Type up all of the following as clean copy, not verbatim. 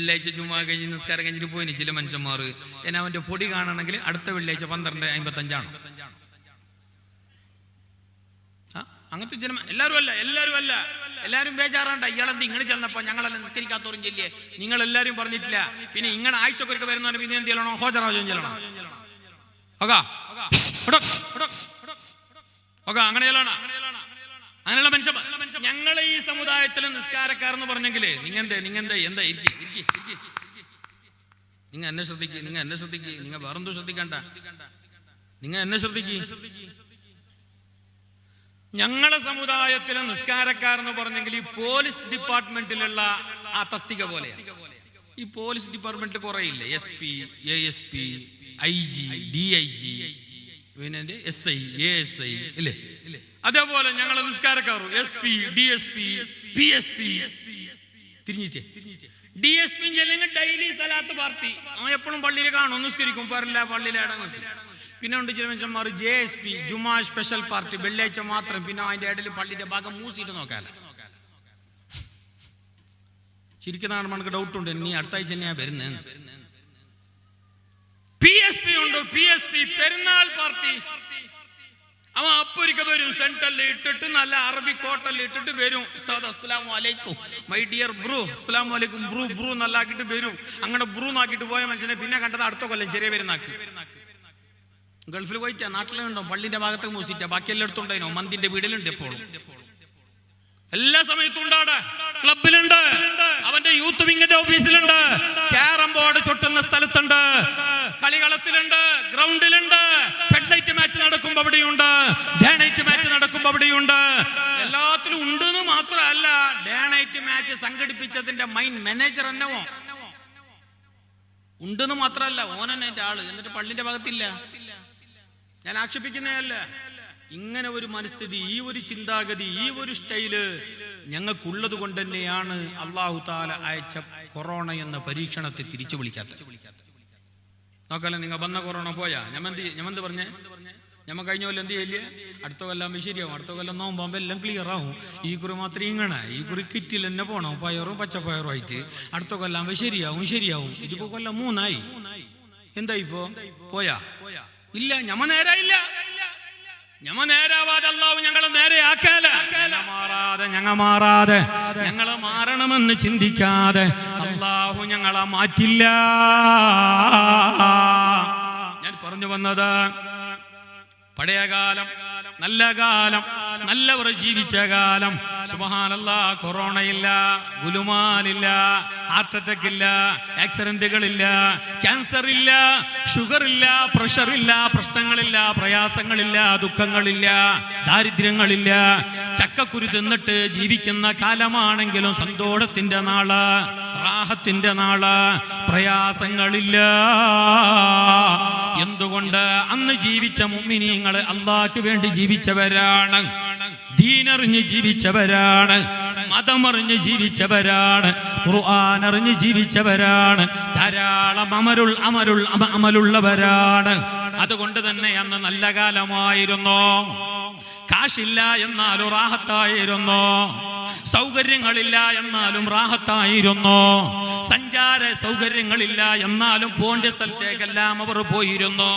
വെള്ളിയാഴ്ച ചുമ്മാ കഴിഞ്ഞ് നിസ്കാരം കഴിഞ്ഞിട്ട് പോയിന് ചില മനുഷ്യന്മാർ. എന്നാ അവൻ്റെ പൊടി കാണണമെങ്കിൽ അടുത്ത വെള്ളിയാഴ്ച 12:55 അങ്ങനത്തെ ജനം. എല്ലാവരും ബേജാറാണ്ട. ഇയാളെന്ത് ഇങ്ങനെ ചെന്നപ്പോ ഞങ്ങളെല്ലാം നിസ്കരിക്കാത്തോറും ചെല്ലിയേ, നിങ്ങൾ എല്ലാവരും പറഞ്ഞിട്ടില്ല. പിന്നെ ഇങ്ങനെ ആഴ്ചക്കൊക്കെ വരുന്നവന് പിന്നെ എന്ത് ചെയ്യണോ? ഹോജറാജും ചെല്ലണം. അങ്ങനെ ചെല്ലണം. അങ്ങനെയുള്ള മനുഷ്യൻ ഞങ്ങളെ ഈ സമുദായത്തിലെ നിസ്കാരക്കാരെന്ന് പറഞ്ഞെങ്കിലേ നിങ്ങൾ എന്നെ ശ്രദ്ധിക്കുക, നിങ്ങൾ വേറെന്തോ ശ്രദ്ധിക്കണ്ട, നിങ്ങൾ എന്നെ ശ്രദ്ധിക്കുക. ഞങ്ങളെ സമുദായത്തിലെ നിസ്കാരക്കാരെന്ന് പറഞ്ഞെങ്കിൽ ഈ പോലീസ് ഡിപ്പാർട്ട്മെന്റിലുള്ള ആ തസ്തിക പോലെയാണ്. ഈ പോലീസ് ഡിപ്പാർട്ട്മെന്റിൽ കുറെ ഇല്ലേ, SP, ASP, IG, DIG, പിന്നെ SI, ASI ഇല്ലേ? അതേപോലെ ഞങ്ങളെ നിസ്കാരക്കാർ SP, DSP, PSP തിരിഞ്ഞിട്ടേ. DSP daily സലാത്ത് പാർട്ടി, അവൻ എപ്പോഴും പള്ളിയിൽ കാണും, നിസ്കരിക്കും, പറയില്ല പള്ളിയിൽ അടങ്ങും. പിന്നെ ഉണ്ട് ചില മനുഷ്യന്മാർ JSP, ജുമാ സ്പെഷ്യൽ പാർട്ടി, വെള്ളിയാഴ്ച മാത്രം. പിന്നെ അതിന്റെ ഇടയിൽ പള്ളിന്റെ ഭാഗം മൂസിയിട്ട് നോക്കാല. ചിരിക്കുന്നതാണ്, നമുക്ക് ഡൗട്ട് ഉണ്ട്, നീ അടുത്ത ആഴ്ച തന്നെയാ വരുന്നത്. PSP ഉണ്ട്, PSP പെരുന്നാൾ പാർട്ടി. അവൻ അപ്പൊരിക്ക വരും, സെന്ററിൽ ഇട്ടിട്ട് നല്ല അറബി കോട്ടലിൽ ഇട്ടിട്ട് വരും. ഉസ്താദ് അസ്സലാമു അലൈക്കും, മൈ ഡിയർ ബ്രൂ, അസ്സലാമു അലൈക്കും ബ്രൂ നല്ലാക്കിട്ട് വരും. അങ്ങനെ ബ്രൂ നാക്കിട്ട് പോയ മനുഷ്യനെ പിന്നെ കണ്ടത് അടുത്ത കൊല്ലം ചെറിയ പെരുന്നാക്ക്. ഗൾഫിൽ പോയിട്ടാ, നാട്ടിലുണ്ടോ പള്ളിന്റെ ഭാഗത്ത് മൂസിറ്റാ, ബാക്കി എല്ലായിടത്തും ഉണ്ടായിനോ. മന്തിന്റെ വീടിലുണ്ട്, എപ്പോഴും എല്ലാ സമയത്തും ഉണ്ടാടെ. ക്ലബിലുണ്ട്, അവന്റെ യൂത്ത് വിങ്ങിന്റെ ഓഫീസിലുണ്ട്, ക്യാരം ബോർഡ് ചുട്ടുന്ന സ്ഥലത്തുണ്ട്, കളികളത്തിലുണ്ട്, ഗ്രൗണ്ടിലുണ്ട്, ഫെഡ്ലൈറ്റ് മാച്ച് നടക്കുമ്പോ അവിടെയുണ്ട്, ഡേ നൈറ്റ് മാച്ച് നടക്കുമ്പോ അവിടെയുണ്ട്. എല്ലാത്തിലും ഉണ്ടെന്ന് മാത്രമല്ല, ഡേ നൈറ്റ് മാച്ച് സംഘടിപ്പിച്ചതിന്റെ മെയിൻ മാനേജർ എന്നവോ ഉണ്ടെന്ന് മാത്രമല്ല, ഓനെന്നെ എന്റെ ആള്. എന്നിട്ട് പള്ളിന്റെ ഭാഗത്തില്ല. ഞാൻ ആക്ഷേപിക്കുന്നതല്ല. ഇങ്ങനെ ഒരു മനസ്ഥിതി, ഈ ഒരു ചിന്താഗതി, ഈ ഒരു സ്റ്റൈല് ഞങ്ങൾക്കുള്ളത് കൊണ്ട് തന്നെയാണ് അല്ലാഹു തആല അയച്ച കൊറോണ എന്ന പരീക്ഷണത്തെ തിരിച്ചു വിളിക്കാത്തത്. നോക്കല്ലേ, നിങ്ങൾ വന്ന കൊറോണ പോയാ ഞമ്മന്ത് പറഞ്ഞേ, ഞമ്മ കഴിഞ്ഞ കൊല്ലം എന്ത് ചെയ്യില്ലേ, അടുത്ത കൊല്ലം ശരിയാവും, അടുത്ത കൊല്ലം നോമ്പുമ്പോ എല്ലാം ക്ലിയർ ആവും. ഈ കുറി മാത്രം ഇങ്ങനെ, ഈ കുറി കിറ്റിൽ തന്നെ പോണം, പയറും പച്ചപ്പയറും ആയിട്ട്. അടുത്ത കൊല്ലം ശരിയാവും. ഇതിപ്പോ കൊല്ലം 3ആയി. എന്താ ഇപ്പോ പോയാ? ഇല്ല, ഞമ്മ നേരായില്ല. ഞമ്മ നേരാവാതെ അല്ലാഹു ഞങ്ങളെ നേരെയാക്കാല. ഞങ്ങളെ മാറണമെന്ന് ചിന്തിക്കാതെ അല്ലാഹു ഞങ്ങളെ മാറ്റില്ല. ഞാൻ പറഞ്ഞു വന്നത്, പഴയ കാലം, നല്ല കാലം, നല്ലവർ ജീവിച്ച കാലം. സുബ്ഹാനല്ലാഹ്, കൊറോണയില്ല, ഗുലുമാലില്ല, ഹാർട്ട് അറ്റാക്ക് ഇല്ല, ആക്സിഡന്റുകളില്ല, ക്യാൻസർ ഇല്ല, ഷുഗർ ഇല്ല, പ്രഷർ ഇല്ല, പ്രശ്നങ്ങളില്ല, പ്രയാസങ്ങളില്ല, ദുഃഖങ്ങളില്ല, ദാരിദ്ര്യങ്ങളില്ല. ചക്കക്കുരു തിന്നിട്ട് ജീവിക്കുന്ന കാലമാണെങ്കിലും സന്തോഷത്തിന്റെ നാള്, റാഹത്തിന്റെ നാള്, പ്രയാസങ്ങളില്ല. എന്തുകൊണ്ട്? അന്ന് ജീവിച്ച മുഅ്മിനീങ്ങൾ അല്ലാഹുവിന് വേണ്ടി ജീവിച്ചവരാണ്, ദീനറിഞ്ഞ് ജീവിച്ചവരാണ്, മതമറിഞ്ഞ് ജീവിച്ചവരാണ്, ഖുർആൻ അറിഞ്ഞ് ജീവിച്ചവരാണ്, ധാരാളം അമലുള്ളവരാണ്. അതുകൊണ്ട് തന്നെ അന്ന് നല്ല കാലമായിരുന്നു. കാശില്ല എന്നാലും റാഹത്തായിരുന്നു, സൗകര്യങ്ങളില്ല എന്നാലും റാഹത്തായിരുന്നു, സഞ്ചാര സൗകര്യങ്ങളില്ല എന്നാലും പോണ്ട സ്ഥലത്തേക്കെല്ലാം അവർ പോയിരുന്നു.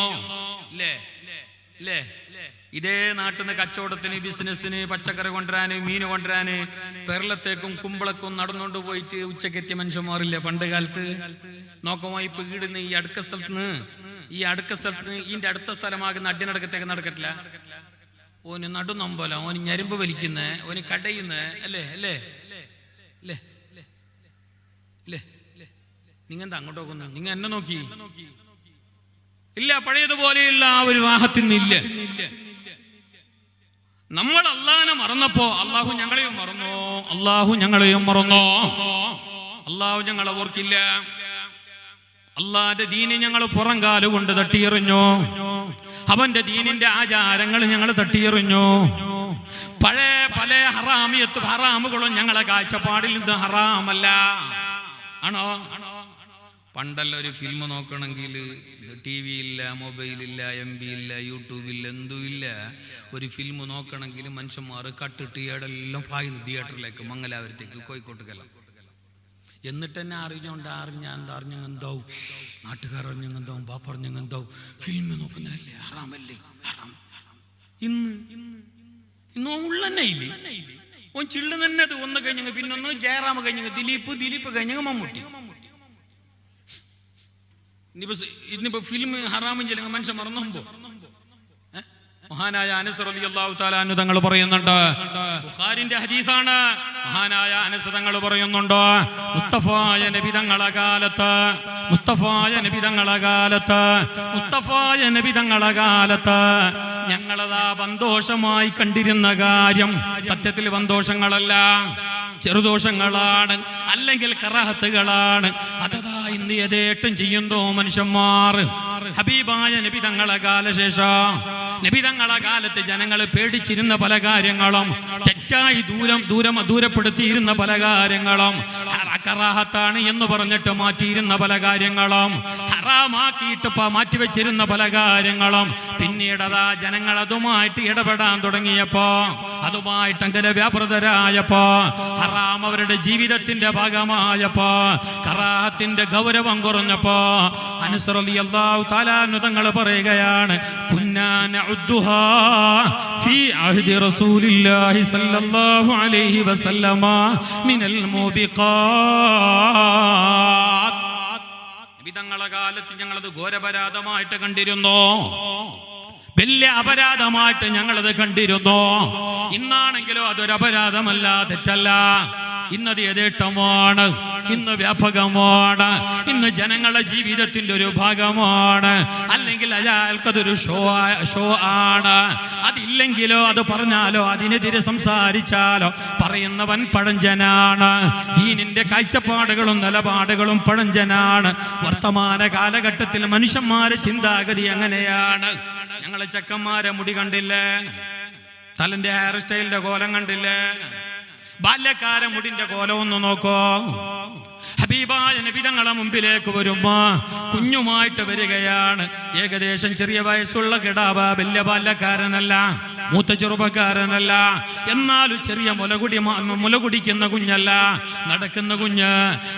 ഇതേ നാട്ടിൽ നിന്ന് കച്ചവടത്തിന്, ബിസിനസ്സിന്, പച്ചക്കറി കൊണ്ടുവരാന്, മീൻ കൊണ്ടുവരാന് പെരളത്തേക്കും കുമ്പളക്കും നടന്നുകൊണ്ട് പോയിട്ട് ഉച്ചക്കെത്തിയ മനുഷ്യന്മാരില്ലേ പണ്ട് കാലത്ത്? നോക്കുമ്പോ ഇപ്പൊ ഈടുന്ന് ഈ അടുത്ത സ്ഥലത്ത് ഇതിന്റെ അടുത്ത സ്ഥലമാകുന്ന അടിനടക്കത്തേക്ക് നടക്കട്ടില്ല. ഓന് നടുനൊമ്പല, ഓന് ഞരമ്പ് വലിക്കുന്ന, ഓന് കടയുന്ന, അല്ലേ? നിങ്ങെന്താ അങ്ങോട്ട് നോക്കുന്നു? നിങ്ങൾ എന്നെ നോക്കി ഇല്ല, പഴയതുപോലെയുള്ള ആ ഒരു റാഹത്തിനില്ല. നമ്മൾ അല്ലാഹുവിനെ മറന്നപ്പോ അല്ലാഹു ഞങ്ങളെയും മറന്നു. അല്ലാഹു ഞങ്ങളെ ഓർക്കില്ല. അല്ലാഹുവിന്റെ ദീനെ ഞങ്ങൾ പുറംകാല് കൊണ്ട് തട്ടിയെറിഞ്ഞു. അവന്റെ ദീനിന്റെ ആചാരങ്ങൾ ഞങ്ങൾ തട്ടിയെറിഞ്ഞു. പഴയ പല ഹറാമുകളും ഞങ്ങളെ കാഴ്ചപ്പാടിൽ നിന്ന് ഹറാമല്ല. ആണോ? പണ്ടല്ല ഒരു ഫിലിം നോക്കണമെങ്കിൽ TV ഇല്ല, മൊബൈലില്ല, MB ഇല്ല, യൂട്യൂബില്ല, എന്തുമില്ല. ഒരു ഫിലിം നോക്കണമെങ്കിൽ മനുഷ്യന്മാർ കട്ടിട്ട് ഇടയെല്ലാം പായുന്നു തിയേറ്ററിലേക്ക്, മംഗലാപുരത്തേക്ക്, കോഴിക്കോട്ടേക്കെല്ലാം. എന്നിട്ട് തന്നെ അറിഞ്ഞെന്താവും, നാട്ടുകാർ അറിഞ്ഞെന്താവും, ബാപ്പ അറിഞ്ഞെന്താവും, ഫിലിം നോക്കുന്നതല്ലേ ഹറാമല്ലേ, ഹറാം. ഇന്ന് ഉള്ളന്നെ ഇല്ലേ, ഓൻ ചിള്ളു തന്നെ. അത് ഒന്ന് കഴിഞ്ഞെങ്കിൽ പിന്നൊന്ന് ജയറാമ കഴിഞ്ഞെങ്കിൽ ദിലീപ് കഴിഞ്ഞെങ്കിൽ മമ്മൂട്ടി. ഇന്നിപ്പോ ഫിലിം ഹറാമും ചെല്ലെങ്കിൽ മനുഷ്യൻ മറന്നുമ്പോ. മഹാനായ അനസ് റളിയല്ലാഹു തആല അൻഹു തങ്ങൾ പറയുന്നുണ്ട്, ബുഖാരിന്റെ ഹദീസാണ്. മഹാനായ അനസ് തങ്ങൾ പറയുന്നുണ്ട്, മുസ്തഫായ നബി തങ്ങളെ കാലത്ത് ഞങ്ങളതാ സന്തോഷമായി കണ്ടിരുന്ന കാര്യം സത്യത്തിൽ സന്തോഷങ്ങളല്ല, ചെറുദോഷങ്ങളാണ്, അല്ലെങ്കിൽ കറാഹത്തുകളാണ്. അതതാ ഇന്ന് യഥേഷ്ടം ചെയ്യുന്നോ മനുഷ്യന്മാർ. ഹബീബായ നബി തങ്ങളെ കാലശേഷം, നബി തങ്ങളെ കാലത്ത് ജനങ്ങൾ പേടിച്ചിരുന്ന പല കാര്യങ്ങളും, തെറ്റായി ദൂരപ്പെടുത്തിയിരുന്ന പല കാര്യങ്ങളും, കറാഹത്താണ് എന്ന് പറഞ്ഞിട്ട് മാറ്റിയിരുന്ന പല കാര്യങ്ങളും, ഹറാമാക്കിയിട്ട് മാറ്റിവെച്ചിരുന്ന പല കാര്യങ്ങളും, പിന്നീട് അതാ ജനങ്ങൾ അതുമായിട്ട് ഇടപെടാൻ തുടങ്ങിയപ്പോ, അതുമായിട്ട് അങ്ങനെ വ്യാപൃതരായപ്പോ, ഹറാം അവരുടെ ജീവിതത്തിന്റെ ഭാഗമായപ്പോ, കറാഹത്തിന്റെ ഗൗരവം കുറഞ്ഞപ്പോ, അനസ് റളിയല്ലാഹു തആല അൻഹു തങ്ങൾ പറയുകയാണ്, കുന്നാ നഉദ്ദുഹാ ഫീ അഹ്ദി റസൂലില്ലാഹി സ്വല്ലല്ലാഹു അലൈഹി വസല്ലമ മിനൽ മൂബിഖാത്ത്. വിധങ്ങളെ കാലത്ത് ഞങ്ങളത് ഘോരപരാധമായിട്ട് കണ്ടിരുന്നു, വലിയ അപരാധമായിട്ട് ഞങ്ങളത് കണ്ടിരുന്നു. ഇന്നാണെങ്കിലോ അതൊരു അപരാധമല്ല, തെറ്റല്ല. ഇന്നത് യഥേഷ്ടമാണ്, ഇന്ന് വ്യാപകമാണ്, ഇന്ന് ജനങ്ങളുടെ ജീവിതത്തിന്റെ ഒരു ഭാഗമാണ്. അല്ലെങ്കിൽ അയാൾക്കതൊരു ഷോ ആണ്. അതില്ലെങ്കിലോ അത് പറഞ്ഞാലോ അതിനെതിരെ സംസാരിച്ചാലോ പറയുന്നവൻ പഴഞ്ചനാണ്. ദീനിന്റെ കാഴ്ചപ്പാടുകളും നിലപാടുകളും പഴഞ്ചനാണ്. വർത്തമാന കാലഘട്ടത്തിൽ മനുഷ്യന്മാരെ ചിന്താഗതി അങ്ങനെയാണ്. ഞങ്ങളെ ചെക്കന്മാരെ മുടി കണ്ടില്ലേ, തലന്റെ ഹെയർ സ്റ്റൈലിന്റെ കോലം കണ്ടില്ലേ, ബാല്യക്കാര മുടിന്റെ കോലം ഒന്ന് നോക്കോ. ഹബീബായ നബി തങ്ങളെ മുമ്പിലേക്ക് വരുമ്പോ കുഞ്ഞുമായിട്ട് വരികയാണ്. ഏകദേശം ചെറിയ വയസ്സുള്ള കിടാവ്, വലിയ ബാല്യക്കാരനല്ല, മൂത്ത ചെറുപ്പക്കാരനല്ല, എന്നാലും ചെറിയ മുല കുടിക്കുന്ന കുഞ്ഞല്ല, നടക്കുന്ന കുഞ്ഞ്.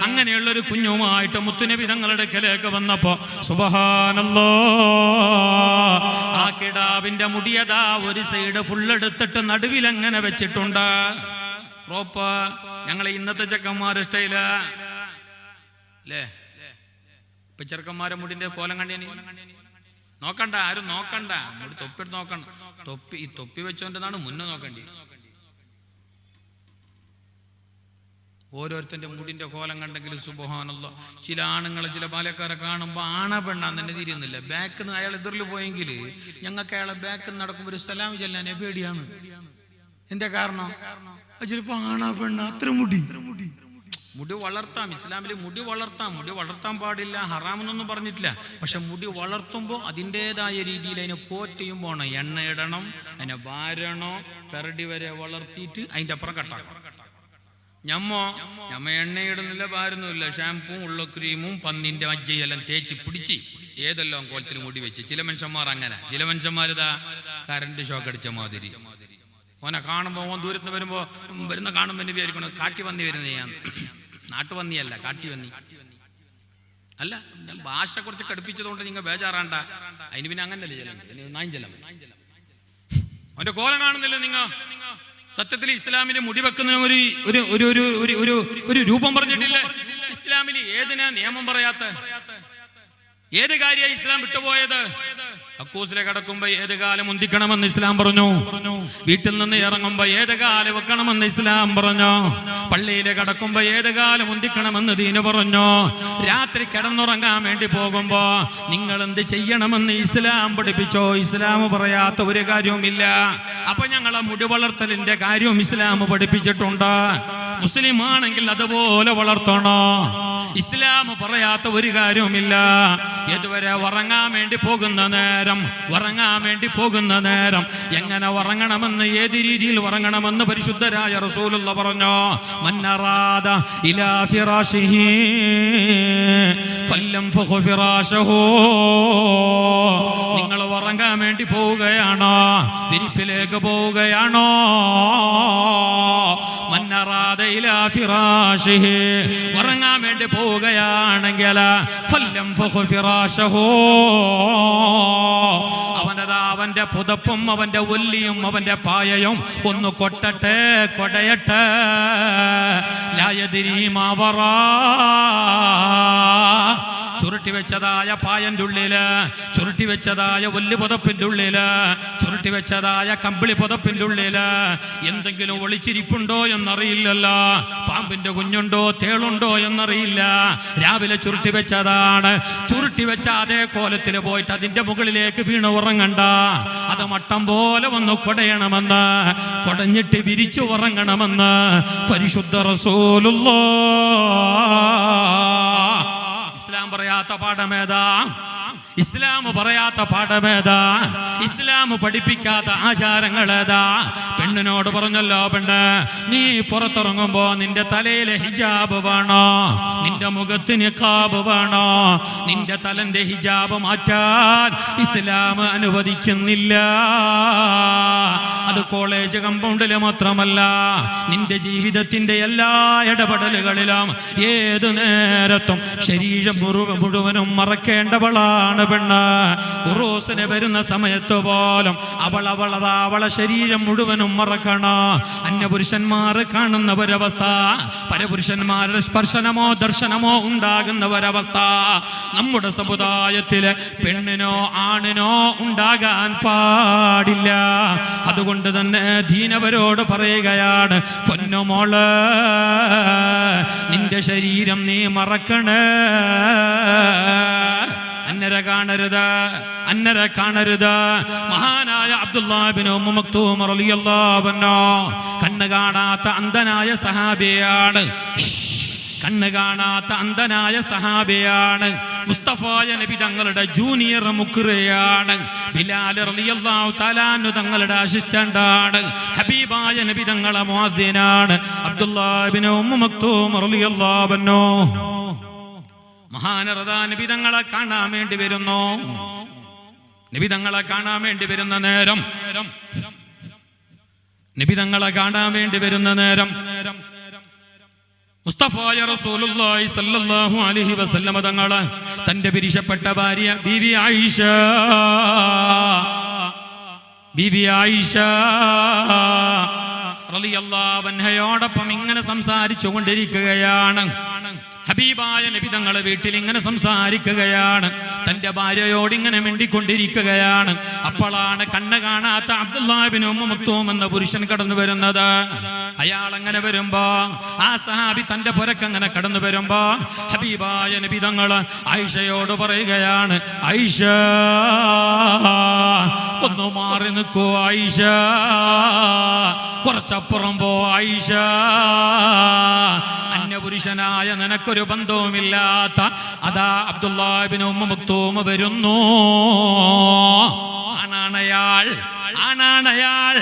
അങ്ങനെയുള്ളൊരു കുഞ്ഞുമായിട്ട് മുത്തുനബി തങ്ങളുടെ അടുക്കലേക്ക് വന്നപ്പോ സുബ്ഹാനല്ലാഹ്, ആ കിടാവിന്റെ മുടിയതാ ഒരു സൈഡ് ഫുള്ളെടുത്തിട്ട് നടുവിലങ്ങനെ വെച്ചിട്ടുണ്ട്. റോപ്പ് ഞങ്ങളെ ഇന്നത്തെ ചെക്കന്മാരുടെ സ്റ്റൈല് അല്ലേ. ഇപ്പൊ ചെറുക്കന്മാരെ മുടിന്റെ കോലം കണ്ടേനി നോക്കണ്ട, ആരും നോക്കണ്ട. മുടി തൊപ്പിട്ട് നോക്കണം. ഈ തൊപ്പി വെച്ചോണ്ടാണ് മുന്നേ നോക്കണ്ടി. ഓരോരുത്തന്റെ മുടിന്റെ കോലം കണ്ടെങ്കിൽ സുബ്ഹാനല്ലാഹ്. ചില ആണുങ്ങളെ ചില ബാല്യക്കാരെ കാണുമ്പോ ആണ പെണ്ണാന്ന് തന്നെ തിരിയുന്നില്ല. ബാക്കിൽ നിന്ന് അയാൾ എതിരിൽ പോയെങ്കിൽ ഞങ്ങൾക്ക് അയാളെ ബാക്കിൽ നിന്ന് നടക്കുമ്പോൾ ഒരു സലാം ചെല്ലാനെ പേടിയാണ്. എന്താ കാരണം? ചിലപ്പോ ആണാ പെണ്ണ അത്ര മുടി വളർത്താം. ഇസ്ലാമിൽ മുടി വളർത്താൻ പാടില്ല, ഹറാമെന്നൊന്നും പറഞ്ഞിട്ടില്ല. പക്ഷെ മുടി വളർത്തുമ്പോൾ അതിൻ്റെതായ രീതിയിൽ അതിനെ പോറ്റയും പോണം. എണ്ണ ഇടണം, അതിനെ വാരണോ, പെരടി വരെ വളർത്തിയിട്ട് അതിൻ്റെ അപ്പുറം കട്ടാക്കണം. ഞമ്മ എണ്ണയിടുന്നില്ല, വാരുന്നില്ല. ഷാമ്പൂവും ഉള്ള ക്രീമും പന്നിന്റെ മജ്ജയെല്ലാം തേച്ച് പിടിച്ച് ഏതെല്ലാം കോലത്തിൽ മുടി വെച്ച്. ചില മനുഷ്യന്മാർ അങ്ങനെ, ചില മനുഷ്യന്മാരിതാ കറണ്ട് ഷോക്ക് അടിച്ച മാതിരി. ഓനെ കാണുമ്പോൾ ഓൻ ദൂരത്ത് വരുന്ന കാണുമ്പോൾ എന്നെ വിചാരിക്കണം കാട്ടി വന്നി വരുന്ന ഞാൻ. നാട്ടുപന്നിയല്ല, കാട്ടിവന്നി അല്ല. ഞാൻ ഭാഷ കുറച്ച് കടുപ്പിച്ചതുകൊണ്ട് നിങ്ങൾ ബേജാറാണ്ട. അതിന് പിന്നെ അങ്ങനല്ലേ ചെല്ലാം, നായും ചെല്ലാം. അവന്റെ കോലം കാണുന്നില്ല നിങ്ങൾ. സത്യത്തിൽ ഇസ്ലാമിലെ മുടി വെക്കുന്നതിന് ഒരു രൂപം പറഞ്ഞിട്ടില്ലേ ഇസ്ലാമിൽ? ഏതിനാ നിയമം പറയാത്ത? ഏത് കാര്യ ഇസ്ലാം വിട്ടുപോയത്? കക്കൂസിലേക്ക് കടക്കുമ്പോ ഏത് കാലം മുന്തിക്കണമെന്ന് ഇസ്ലാം പറഞ്ഞു. വീട്ടിൽ നിന്ന് ഇറങ്ങുമ്പോ ഏത് കാലം വെക്കണമെന്ന് ഇസ്ലാം പറഞ്ഞു. പള്ളിയിലേക്ക് കടക്കുമ്പോ ഏത് കാലം മുന്തിക്കണമെന്ന് ദീന് പറഞ്ഞു. രാത്രി കിടന്നുറങ്ങാൻ വേണ്ടി പോകുമ്പോ നിങ്ങൾ എന്ത് ചെയ്യണമെന്ന് ഇസ്ലാം പഠിപ്പിച്ചോ? ഇസ്ലാം പറയാത്ത ഒരു കാര്യവുമില്ല. അപ്പൊ ഞങ്ങളെ മുടി വളർത്തലിന്റെ കാര്യവും ഇസ്ലാം പഠിപ്പിച്ചിട്ടുണ്ട്. മുസ്ലിം ആണെങ്കിൽ അതുപോലെ വളർത്തണോ? ഇസ്ലാം പറയാത്ത ഒരു കാര്യവുമില്ല. ഇതുവരെ ഉറങ്ങാൻ വേണ്ടി പോകുന്ന നേരം എങ്ങനെ ഉറങ്ങണമെന്ന്, ഏത് രീതിയിൽ ഉറങ്ങണമെന്ന് പരിശുദ്ധരായ റസൂലുള്ള പറഞ്ഞു. മന്നറാദ ഇലാ ഫിറാശിഹി ഫല്ലംഫഖ് ഫിറാശഹു. നിങ്ങൾ ഉറങ്ങാൻ വേണ്ടി പോവുകയാണോ? വിരിപ്പിലേക്ക് പോവുകയാണോ? മന്നറാദ ഇലാ ഫിറാശിഹി ഉറങ്ങാൻ വേണ്ടി പോവുകയാണെങ്കിൽ ഫല്യംഫഖു ഫിറാശഹു അവന്റെ പുതപ്പും അവന്റെ ഒല്ലിയും അവന്റെ പായയും ഒന്ന് കൊട്ടട്ടെ കൊടയട്ടെ. ലാ യദ്രി മാ വറാ ചുരുട്ടി വെച്ചതായ പായന്റെ ഉള്ളില്, ചുരുട്ടി വെച്ചതായ ഒല്ലി പുതപ്പിന്റെ ഉള്ളില്, ചുരുട്ടി വെച്ചതായ കമ്പിളി പുതപ്പിന്റെ ഉള്ളില് എന്തെങ്കിലും ഒളിച്ചിരിപ്പുണ്ടോ എന്നറിയില്ലല്ലോ. പാമ്പിന്റെ കുഞ്ഞുണ്ടോ തേളുണ്ടോ എന്നറിയില്ല. രാവിലെ ചുരുട്ടി വെച്ചതാണ്. ചുരുട്ടി വെച്ച അതേ കോലത്തിൽ പോയിട്ട് അതിന്റെ മുകളിലേക്ക് വീണ് ഉറങ്ങണ്ട. അത് മട്ടം പോലെ വന്ന് കൊടയണമെന്ന്, കൊടഞ്ഞിട്ട് വിരിച്ചു ഉറങ്ങണമെന്ന് പരിശുദ്ധ റസൂലുള്ളാഹ്. ഇസ്ലാം പറയാത്ത പാഠമേതാ? ഇസ്ലാം പറയാത്ത പാഠമേതാ? ഇസ്ലാം പഠിപ്പിക്കാത്ത ആചാരങ്ങളേതാ? പെണ്ണിനോട് പറഞ്ഞല്ലോ, പെണ്ണ് നീ പുറത്തിറങ്ങുമ്പോ നിന്റെ തലയിലെ ഹിജാബ് വേണോ, നിന്റെ മുഖത്തിന് നിഖാബ് വേണോ? നിന്റെ തലന്റെ ഹിജാബ് മാറ്റാൻ ഇസ്ലാം അനുവദിക്കുന്നില്ല. അത് കോളേജ് കമ്പൗണ്ടില് മാത്രമല്ല, നിന്റെ ജീവിതത്തിന്റെ എല്ലാ ഇടപെടലുകളിലും ഏതു നേരത്തും ശരീരം മുഴുവനും മറക്കേണ്ടവളാണ് പെണ്ണ്. ഉറൂസിന് വരുന്ന സമയത്ത് പോലും അവളെ ശരീരം മുഴുവനും മറക്കണം. അന്യപുരുഷന്മാർ കാണുന്ന ഒരവസ്ഥ, പരപുരുഷന്മാരുടെ സ്പർശനമോ ദർശനമോ ഉണ്ടാകുന്ന ഒരവസ്ഥ നമ്മുടെ സമുദായത്തില് പെണ്ണിനോ ആണിനോ ഉണ്ടാകാൻ പാടില്ല. അതുകൊണ്ട് തന്നെ ദീനവരോട് പറയുകയാണ്, പൊന്നുമോള് നിന്റെ ശരീരം നീ മറക്കണേ. അന്നര കാണരുത്, അന്നര കാണരുത്. മഹാനായ അബ്ദുല്ലാഹ് ഇബ്നു ഉമ്മു മക്തൂം റളിയല്ലാഹു അൻഹു കണ്ണ് കാണാത്ത അന്ധനായ സഹാബിയാണ്. കണ്ണ് കാണാത്ത അന്ധനായ സഹാബിയാണ്. മുസ്തഫായ നബി തങ്ങളുടെ ജൂനിയർ മുഖ്റിയാണ്. ബിലാൽ റളിയല്ലാഹു തആല അൻഹു തങ്ങളുടെ അസിസ്റ്റന്റാണ്. ഹബീബായ നബി തങ്ങളുടെ മുഅദ്ദിനാണ് അബ്ദുല്ലാഹ് ഇബ്നു ഉമ്മു മക്തൂം റളിയല്ലാഹു അൻഹു. മഹാനറദാ നബി തങ്ങളെ കാണാൻ വേണ്ടി വരുന്നു. നബി തങ്ങളെ കാണാൻ വേണ്ടി വരുന്ന നേരം, നബി തങ്ങളെ കാണാൻ വേണ്ടി വരുന്ന നേരം മുസ്തഫായ റസൂലുള്ളാഹി സ്വല്ലല്ലാഹു അലൈഹി വസല്ലമ തങ്ങളെ തന്റെ പിരിശപ്പെട്ട ഭാര്യ ബീവി ആയിഷ റളിയല്ലാഹു അൻഹയോടൊപ്പം ഇങ്ങനെ സംസാരിച്ചു കൊണ്ടിരിക്കുകയാണ്. ഹബീബായ നബി തങ്ങളെ വീട്ടിൽ ഇങ്ങനെ സംസാരിക്കുകയാണ്. തന്റെ ഭാര്യയോട് ഇങ്ങനെ മിണ്ടിക്കൊണ്ടിരിക്കുകയാണ്. അപ്പോഴാണ് കണ്ണ് കാണാത്ത അബ്ദുല്ലാഹ് ഇബ്നു ഉമ്മു മക്തൂം എന്ന പുരുഷൻ കടന്നു വരുന്നത്. അയാൾ അങ്ങനെ വരുമ്പോ, ആ സഹാബി തന്റെ പുരക്കങ്ങനെ കടന്നു വരുമ്പോ ഹബീബായ നബി തങ്ങള് ആയിഷയോട് പറയുകയാണ്, ആയിഷ ഒന്ന് മാറി നിൽക്കൂ ആയിഷ, കുറച്ചപ്പുറം പോ ആയിഷ. അന്യപുരുഷനായ നിനക്കൊരു ബന്ധവുമില്ലാത്ത അതാ അബ്ദുല്ലാഹ് ഇബ്നു ഉമ്മു മക്തൂം വരുന്നു. ആണാണയാൾ, ആണാണയാൾ,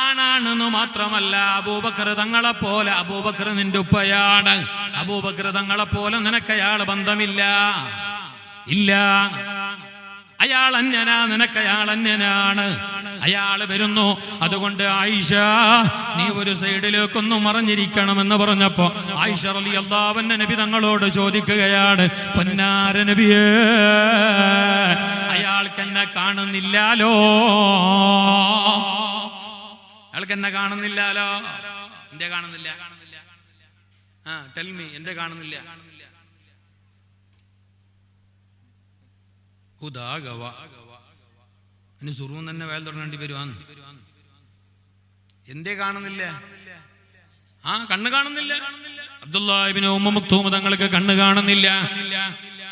ആണാണെന്ന് മാത്രമല്ല അബൂബക്കർ തങ്ങളെ പോലെ, അബൂബക്കർ നിന്റെ ഉപ്പയാണ്, അബൂബക്കർ തങ്ങളെ പോലെ നിനക്കയാൾ ബന്ധമില്ല, ഇല്ല. അയാൾ അന്യനാ, നിനക്കയാൾ അന്യനാണ്. അയാൾ വരുന്നു. അതുകൊണ്ട് ആയിഷ നീ ഒരു സൈഡിലേക്കൊന്ന് മറഞ്ഞിരിക്കണമെന്ന് പറഞ്ഞപ്പോ ആയിഷ റളിയല്ലാഹു അൻഹ നബി തങ്ങളോട് ചോദിക്കുകയാണ്, പൊന്നാര നബിയേ, അയാൾക്ക് എന്നെ കാണുന്നില്ലാലോ, അയാൾക്ക് എന്നെ കാണുന്നില്ലാലോ. എന്റെ കാണുന്നില്ല, ടെൽ മീ, എന്റെ കാണുന്നില്ല. സുറൂൻ തന്നെ വേൽ തുടങ്ങേണ്ടി വരുവാന്ന്. എന്തേ കാണുന്നില്ല? കണ്ണ് കാണുന്നില്ല. അബ്ദുല്ലാഹ് ഇബ്നു ഉമ്മു മക്തൂം തങ്ങൾക്ക് കണ്ണ് കാണുന്നില്ല.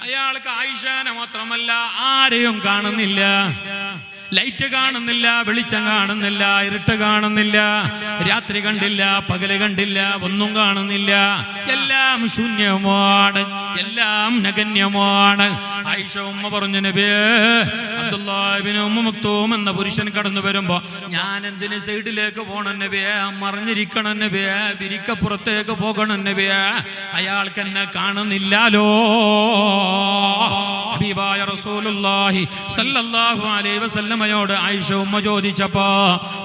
അയാൾക്ക് ആയിഷാനെ മാത്രമല്ല ആരെയും കാണുന്നില്ല. ലൈറ്റ് കാണുന്നില്ല, വെളിച്ചം കാണുന്നില്ല, ഇരുട്ട് കാണുന്നില്ല, രാത്രി കണ്ടില്ല, പകല് കണ്ടില്ല, ഒന്നും കാണുന്നില്ല. എല്ലാം ശൂന്യമാണ്, എല്ലാം നഗന്യമാണ്. ആയിഷ ഉമ്മ പറഞ്ഞു, നബിയേ, അബ്ദുല്ലാഹ് ഇബ്നു ഉമ്മു മക്തൂം എന്ന പുരുഷൻ കടന്നു വരുമ്പോ ഞാൻ എന്തിന് സൈഡിലേക്ക് പോകണം നബിയേ, മറിഞ്ഞിരിക്കണം നബിയേ, വിരിക്കപ്പുറത്തേക്ക് പോകണം നബിയേ, അയാൾക്ക് എന്നെ കാണുന്നില്ലാലോ. ഹബീബായ റസൂലുള്ളാഹി സല്ലല്ലാഹു അലൈഹി വസല്ലമയോട് ആയിഷ ഉമ്മ ചോദിച്ചപ്പോ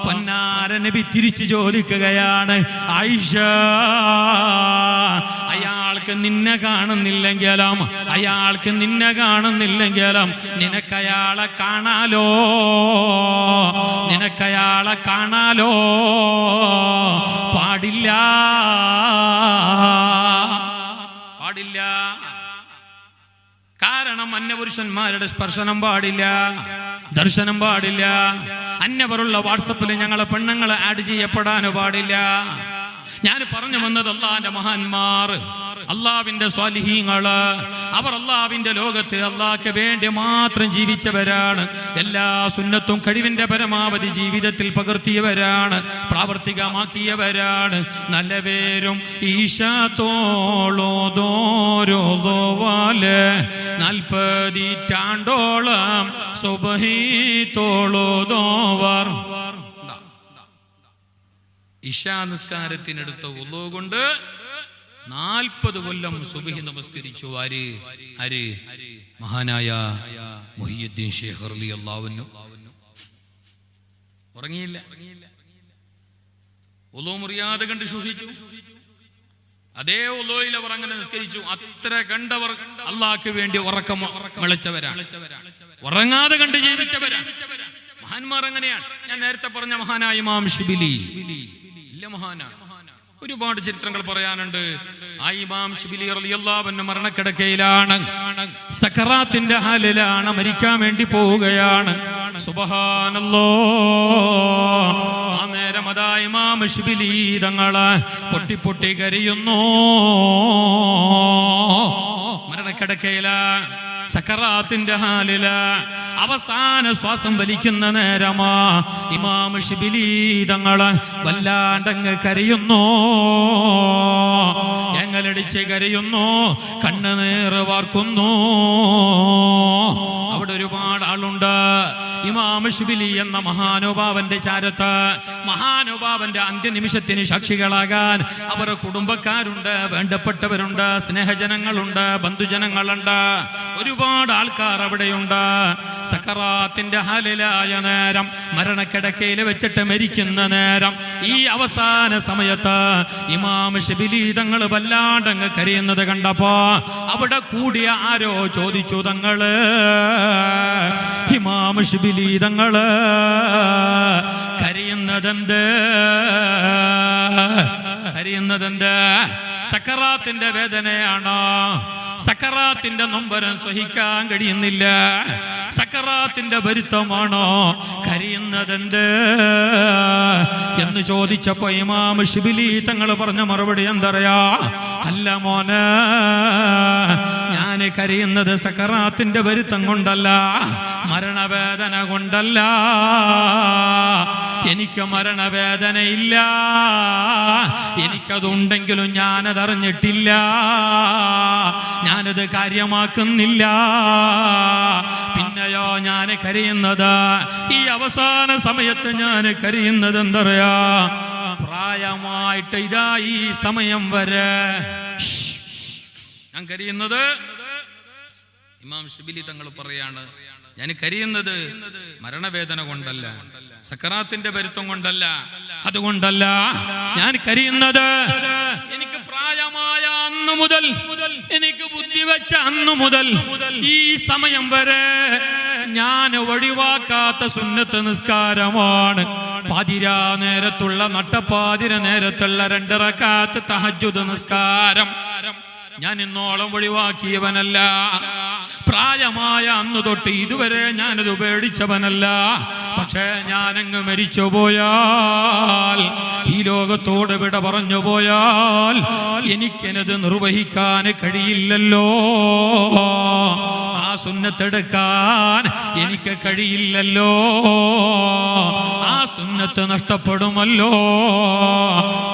പൊന്നാര നബി തിരിച്ചു ചോദിക്കുകയാണ്, ആയിഷ, അയാൾക്ക് നിന്നെ കാണുന്നില്ലെങ്കിലും നിനക്കയാളെ കാണാലോ പാടില്ല. കാരണം അന്യപുരുഷന്മാരുടെ സ്പർശനം പാടില്ല, ദർശനം പാടില്ല. അന്യവരുള്ള വാട്സപ്പിൽ ഞങ്ങളെ പെണ്ണുങ്ങളെ ആഡ് ചെയ്യപ്പെടാനോ പാടില്ല. ഞാൻ പറഞ്ഞു വന്നത് അള്ളാന്റെ മഹാന്മാർ, അള്ളാവിന്റെ സ്വാലിഹീങ്ങള്, അവർ അള്ളാവിന്റെ ലോകത്ത് അള്ളാഹ്ക്ക് വേണ്ടി മാത്രം ജീവിച്ചവരാണ്. എല്ലാ സുന്നത്തും കഴിവിന്റെ പരമാവധി ജീവിതത്തിൽ പകർത്തിയവരാണ്, പ്രാവർത്തികമാക്കിയവരാണ്. നല്ല പേരും ഈശാത്തോളോതോരോവാല് 40 റ്റാണ്ടോളം സുബഹീത്തോളോതോവർ. ഇശാ നിസ്കാരത്തിനടുത്ത വുളൂ കൊണ്ട് 40 കൊല്ലം സുബ്ഹി നമസ്കരിച്ചു. ആര്? മഹാനായ മുഹിയുദ്ദീൻ ശൈഖ് റളിയല്ലാഹു അൻഹു. ഉറങ്ങിയില്ല, വുളൂ മുറിയാതെ കണ്ട് സൂക്ഷിച്ചു. അതേ വുളൂയിൽ അവർ അങ്ങനെ നിസ്കരിച്ചു. അത്ര കണ്ടവർ അള്ളാഹ്ക്ക് വേണ്ടി ഉറക്കം വിളിച്ചവരാണ്, ഉറങ്ങാതെ കണ്ട് ജീവിച്ചവരാണ്. മഹാന്മാർ അങ്ങനെയാണ്. ഞാൻ നേരത്തെ പറഞ്ഞ മഹാനായ ഇമാം ശിബിലി മഹാനാണ്. ഒരുപാട് ചരിത്രങ്ങൾ പറയാനുണ്ട്. ആ ഇമാം ശിബിലി റളിയല്ലാഹു അൻഹു മരണക്കിടക്കയിലാണ്, സക്കറാത്തിന്റെ ഹാലിലാണ്, മരിക്കാൻ വേണ്ടി പോവുകയാണ്. സുബ്ഹാനല്ലാഹ്. ആ നേരം അതാ ഇമാം ശിബിലി തങ്ങള് പൊട്ടി കരയുന്നു. മരണക്കിടക്കയില്, സക്കറാത്തിന്റെ ഹാലില്, അവസാന ശ്വാസം വലിക്കുന്ന നേരമാ ഇമാം ശിബിലി തങ്ങള് വല്ലാണ്ടങ്ങ് കരയുന്നു, ഞങ്ങളടിച്ച് കരയുന്നു, കണ്ണുനീർ വാർക്കുന്നു. അവിടെ ഒരുപാട് ആളുണ്ട്. ഇമാം ശിബിലി എന്ന മഹാനുഭാവന്റെ ചാരത്ത്, മഹാനുഭാവന്റെ അന്ത്യനിമിഷത്തിന് സാക്ഷികളാകാൻ അവരുടെ കുടുംബക്കാരുണ്ട്, വേണ്ടപ്പെട്ടവരുണ്ട്, സ്നേഹജനങ്ങളുണ്ട്, ബന്ധുജനങ്ങളുണ്ട്, ഒരുപാട് ആൾക്കാർ അവിടെയുണ്ട്. സക്കറാത്തിന്റെ ഹാലിലായ നേരം, മരണക്കിടക്കയിൽ വെച്ചിട്ട് മരിക്കുന്ന നേരം, ഈ അവസാന സമയത്ത് ഇമാം ശിബിലി തങ്ങൾ വല്ലാണ്ടങ്ങ് കരയുന്നത് കണ്ടപ്പോ അവിടെ കൂടിയ ആരോ ചോദിച്ചു, തങ്ങള്, ഇമാം ശിബിലി തങ്ങള് കരയുന്നതെന്ത്? സക്കറാത്തിന്റെ വേദനയാണോ? സക്കറാത്തിന്റെ നൊമ്പരം സഹിക്കാൻ കഴിയുന്നില്ല? സക്കറാത്തിന്റെ വരുത്തമാണോ? കരയുന്നതെന്ത് എന്ന് ചോദിച്ചപ്പോ ഇമാം ശിബിലി തങ്ങൾ പറഞ്ഞ മറുപടി എന്തറിയാ? അല്ല മോനെ, ഞാൻ കരയുന്നത് സക്കറാത്തിന്റെ വരുത്തം കൊണ്ടല്ല, മരണവേദന കൊണ്ടല്ല. എനിക്ക് മരണവേദനയില്ല, എനിക്കതുണ്ടെങ്കിലും ഞാനതറിഞ്ഞിട്ടില്ല, ഞാനത് കാര്യമാക്കുന്നില്ല. പിന്നെയോ ഞാൻ കരയുന്നത്, ഈ അവസാന സമയത്ത് ഞാൻ കരയുന്നത് എന്തറിയാ? പ്രായമായിട്ട് ഇതാ ഈ സമയം വരെ ഞാൻ കരയുന്നത്, ഇമാം ശിബിലി തങ്ങൾ പറയാണ്, ഞാൻ കരയുന്നത് മരണവേദന കൊണ്ടല്ല, സക്കറാത്തിന്റെ വരുത്തം കൊണ്ടല്ല, അതുകൊണ്ടല്ല ഞാൻ കരയുന്നത്. എനിക്ക് പ്രായമായ അന്നു മുതൽ, എനിക്ക് ബുദ്ധി വെച്ച അന്നു മുതൽ ഈ സമയം വരെ ഞാൻ ഒഴിവാക്കാത്ത സുന്നത്ത് നിസ്കാരമാണ് പാതിരാ നേരത്തുള്ള, നട്ടപ്പാതിര നേരത്തുള്ള 2 റക്അത്ത് തഹജ്ജുദ് നിസ്കാരം. ഞാൻ ഇന്നോളം ഒഴിവാക്കിയവനല്ല. പ്രായമായ അന്ന് തൊട്ട് ഇതുവരെ ഞാനത് ഉപേക്ഷിച്ചവനല്ല. പക്ഷേ ഞാനങ്ങ് മരിച്ചു പോയാൽ, ഈ ലോകത്തോട് വിട പറഞ്ഞു പോയാൽ എനിക്കത് നിർവഹിക്കാൻ കഴിയില്ലല്ലോ. ആ സുന്നത്തെടുക്കാൻ എനിക്ക് കഴിയില്ലല്ലോ. ആ സുന്നത്ത് നഷ്ടപ്പെടുമല്ലോ.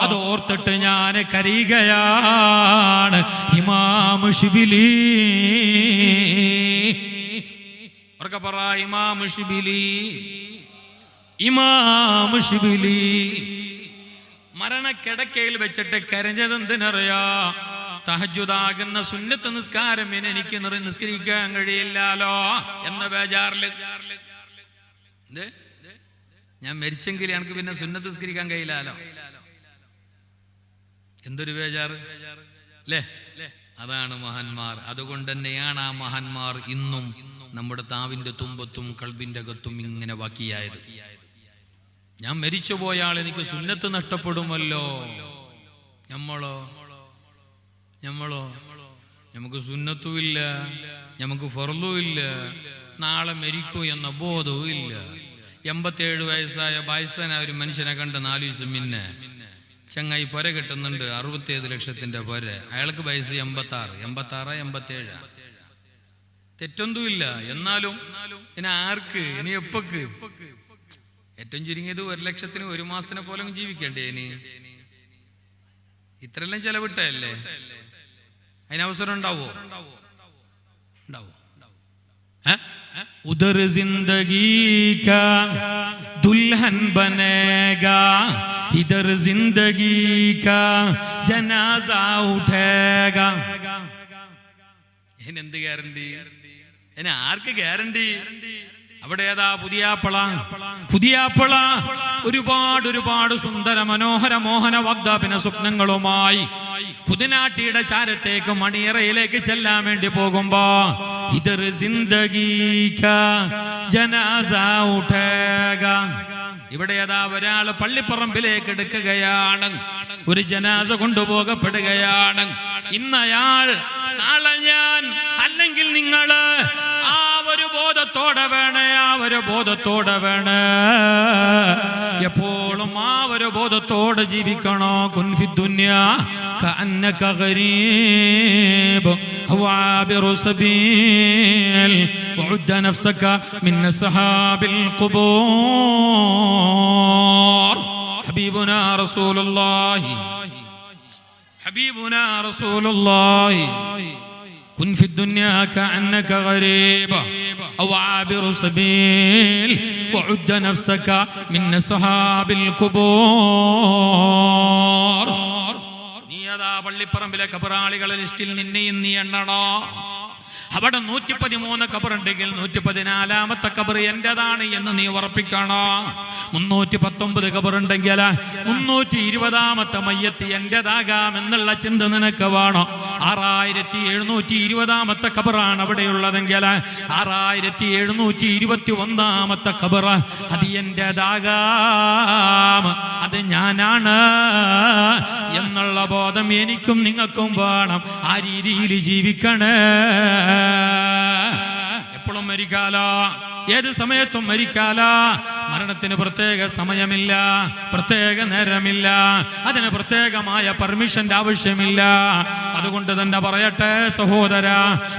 അതോർത്തിട്ട് ഞാൻ കരയുകയാണ്. ഇമാം ശിബിലി, ഇമാം ശിബിലി, ഇമാം ശിബിലി മരണക്കിടക്കയിൽ വെച്ചിട്ട് കരഞ്ഞതെന്തിനറിയാ? തഹജ്ജുദാകുന്ന സുന്നത്ത് നിസ്കാരം എനിക്ക് നിസ്കരിക്കാൻ കഴിയില്ലാലോ എന്ന ബേജാറില് ഞാൻ മരിച്ചെങ്കിൽ എനിക്ക് പിന്നെ സുന്നത്ത് നിസ്കരിക്കാൻ കഴിയില്ലാലോ, എന്തൊരു ബേജാറ് അല്ലേ? അതാണ് മഹാന്മാർ. അതുകൊണ്ട് തന്നെയാണ് ആ മഹാന്മാർ ഇന്നും നമ്മുടെ താവിന്റെ തുമ്പത്തും കൽബിന്റെ അകത്തും ഇങ്ങനെ ബാക്കിയായത്. ഞാൻ മരിച്ചു പോയാൽ എനിക്ക് സുന്നത്ത് നഷ്ടപ്പെടുമല്ലോ. ഞമ്മളോ നമുക്ക് സുന്നത്തുമില്ല, നമുക്ക് ഫർളുമില്ല, നാളെ മരിക്കൂ എന്ന ബോധവും ഇല്ല. 87 വയസ്സായ ബായ്സനായ ഒരു മനുഷ്യനെ കണ്ട 4 ദിവസം പിന്നെ ചങ്ങായി പൊര കിട്ടുന്നുണ്ട്, 67 ലക്ഷത്തിന്റെ പൊര. അയാൾക്ക് വയസ്സ് 86, 87. തെറ്റൊന്നുമില്ല. എന്നാലും ഇനി ആർക്ക്, ഇനി എപ്പക്ക്? ഏറ്റവും ചുരുങ്ങിയത് 1 ലക്ഷത്തിന് 1 മാസത്തിനെ പോലെ ജീവിക്കണ്ടേ? ഇനി ഇത്രയെല്ലാം ചെലവിട്ടല്ലേ? അതിനവസരം ഉണ്ടാവോ? ഉദർ ജിന്ദഗി കാ ദുൽഹൻ ബനേഗാ, ഇധർ ജിന്ദഗി കാ ജനാസ ഉഠേഗാ. ഇതിനെന്ത് ഗ്യാരണ്ടി? ഇനി ആർക്ക് ഗ്യാരണ്ടി? അവിടെ ഏതാ പുതിയാപ്പള ഒരുപാട് സുന്ദര മനോഹര മോഹന വാഗ്ദാപിന സ്വപ്നങ്ങളുമായി പുതിനാട്ടിയുടെ ചാരത്തേക്ക് മണിയറയിലേക്ക് ചെല്ലാൻ വേണ്ടി പോകുമ്പോ ഇധർ ജിന്ദഗി കാ ജനാസ ഉഠേഗാ. ഇവിടെ ഏതാ ഒരാള് പള്ളിപ്പറമ്പിലേക്ക് എടുക്കുകയാണ്, ഒരു ജനാസ കൊണ്ടുപോകപ്പെടുകയാണ്. ഇന്നയാൾ, നാളെ ഞാൻ, അല്ലെങ്കിൽ നിങ്ങള് ആ ഒരു ബോധത്തോടെ വേണേ എപ്പോഴും ആ ഒരു ബോധത്തോടെ ജീവിക്കണോ. കുൻ ഫി ദുനിയാ കഅന്നക ഗരീബ് വഅബിറു സബീൽ വഉദ്ദ നഫ്സക മിൻ അസ്ഹാബിൽ ഖുബൂർ. ഹബീബുനാ റസൂലുള്ളാഹി كن في الدنيا كأنك غريب أو عابر سبيل وعد نفسك من أصحاب القبور. നീ അതാ പള്ളിപ്പറമ്പിലെ കബറാളികളെ ലിസ്റ്റിൽ നിന്നെയും നീ എണ്ണണോ. അവിടെ 113 കബറുണ്ടെങ്കിൽ 114ാമത്തെ കബർ എന്റേതാണ് എന്ന് നീ ഉറപ്പിക്കണോ. 319 കബറുണ്ടെങ്കിൽ 320ാമത്തെ മയ്യത്ത് എന്റേതാകാം എന്നുള്ള ചിന്ത നിനക്ക് വേണോ. 6720ാമത്തെ കബറാണ് അവിടെയുള്ളതെങ്കിൽ 6721ാമത്തെ കബർ അത് എന്റേതാകാം, അത് ഞാനാണ് എന്നുള്ള ബോധം എനിക്കും നിങ്ങൾക്കും വേണം. ആ രീതിയിൽ ജീവിക്കണേ. എപ്പോഴും മരിക്കാലോ, ഏത് സമയത്തും മരിക്കാലോ. മരണത്തിന് പ്രത്യേക സമയമില്ല, പ്രത്യേക നേരമില്ല, അതിന് പ്രത്യേകമായ പെർമിഷന്റെ ആവശ്യമില്ല. അതുകൊണ്ട് തന്നെ പറയട്ടെ സഹോദര,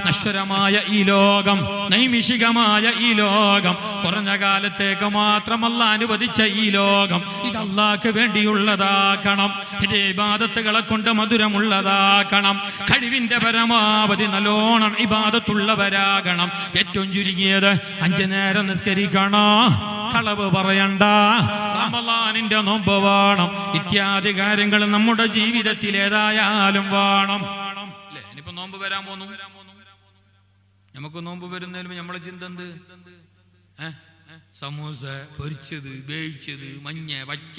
നശ്വരമായ ഈ ലോകം, നൈമിഷികമായ ഈ ലോകം, കുറഞ്ഞ കാലത്തേക്ക് മാത്രമല്ല അനുവദിച്ച ഈ ലോകം, ഇത് അല്ലാഹ്ക്ക് വേണ്ടിയുള്ളതാക്കണം. ഇത് ഇബാദത്തുകളെ കൊണ്ട് മധുരമുള്ളതാക്കണം. കഴിവിന്റെ പരമാവധി നല്ലോണം ഇബാദത്തുള്ളവരാകണം. ഏറ്റവും ചുരുങ്ങിയത് 5 നേരം നിസ്കരിക്കണോ, കളവ് പറയണ്ട, റമളാനിന്റെ നോമ്പ് വേണം, ഇത്യാദി കാര്യങ്ങൾ നമ്മുടെ ജീവിതത്തിൽ ഏതായാലും വേണം. അല്ലേ? ഇനിയിപ്പോ നോമ്പ് വരാൻ പോന്നു. നമുക്ക് നോമ്പ് വരുന്നതിന് നമ്മളെ ചിന്ത എന്ത്? സമൂസ, പൊരിച്ചത്, വേവിച്ചത്, മഞ്ഞ, പച്ച.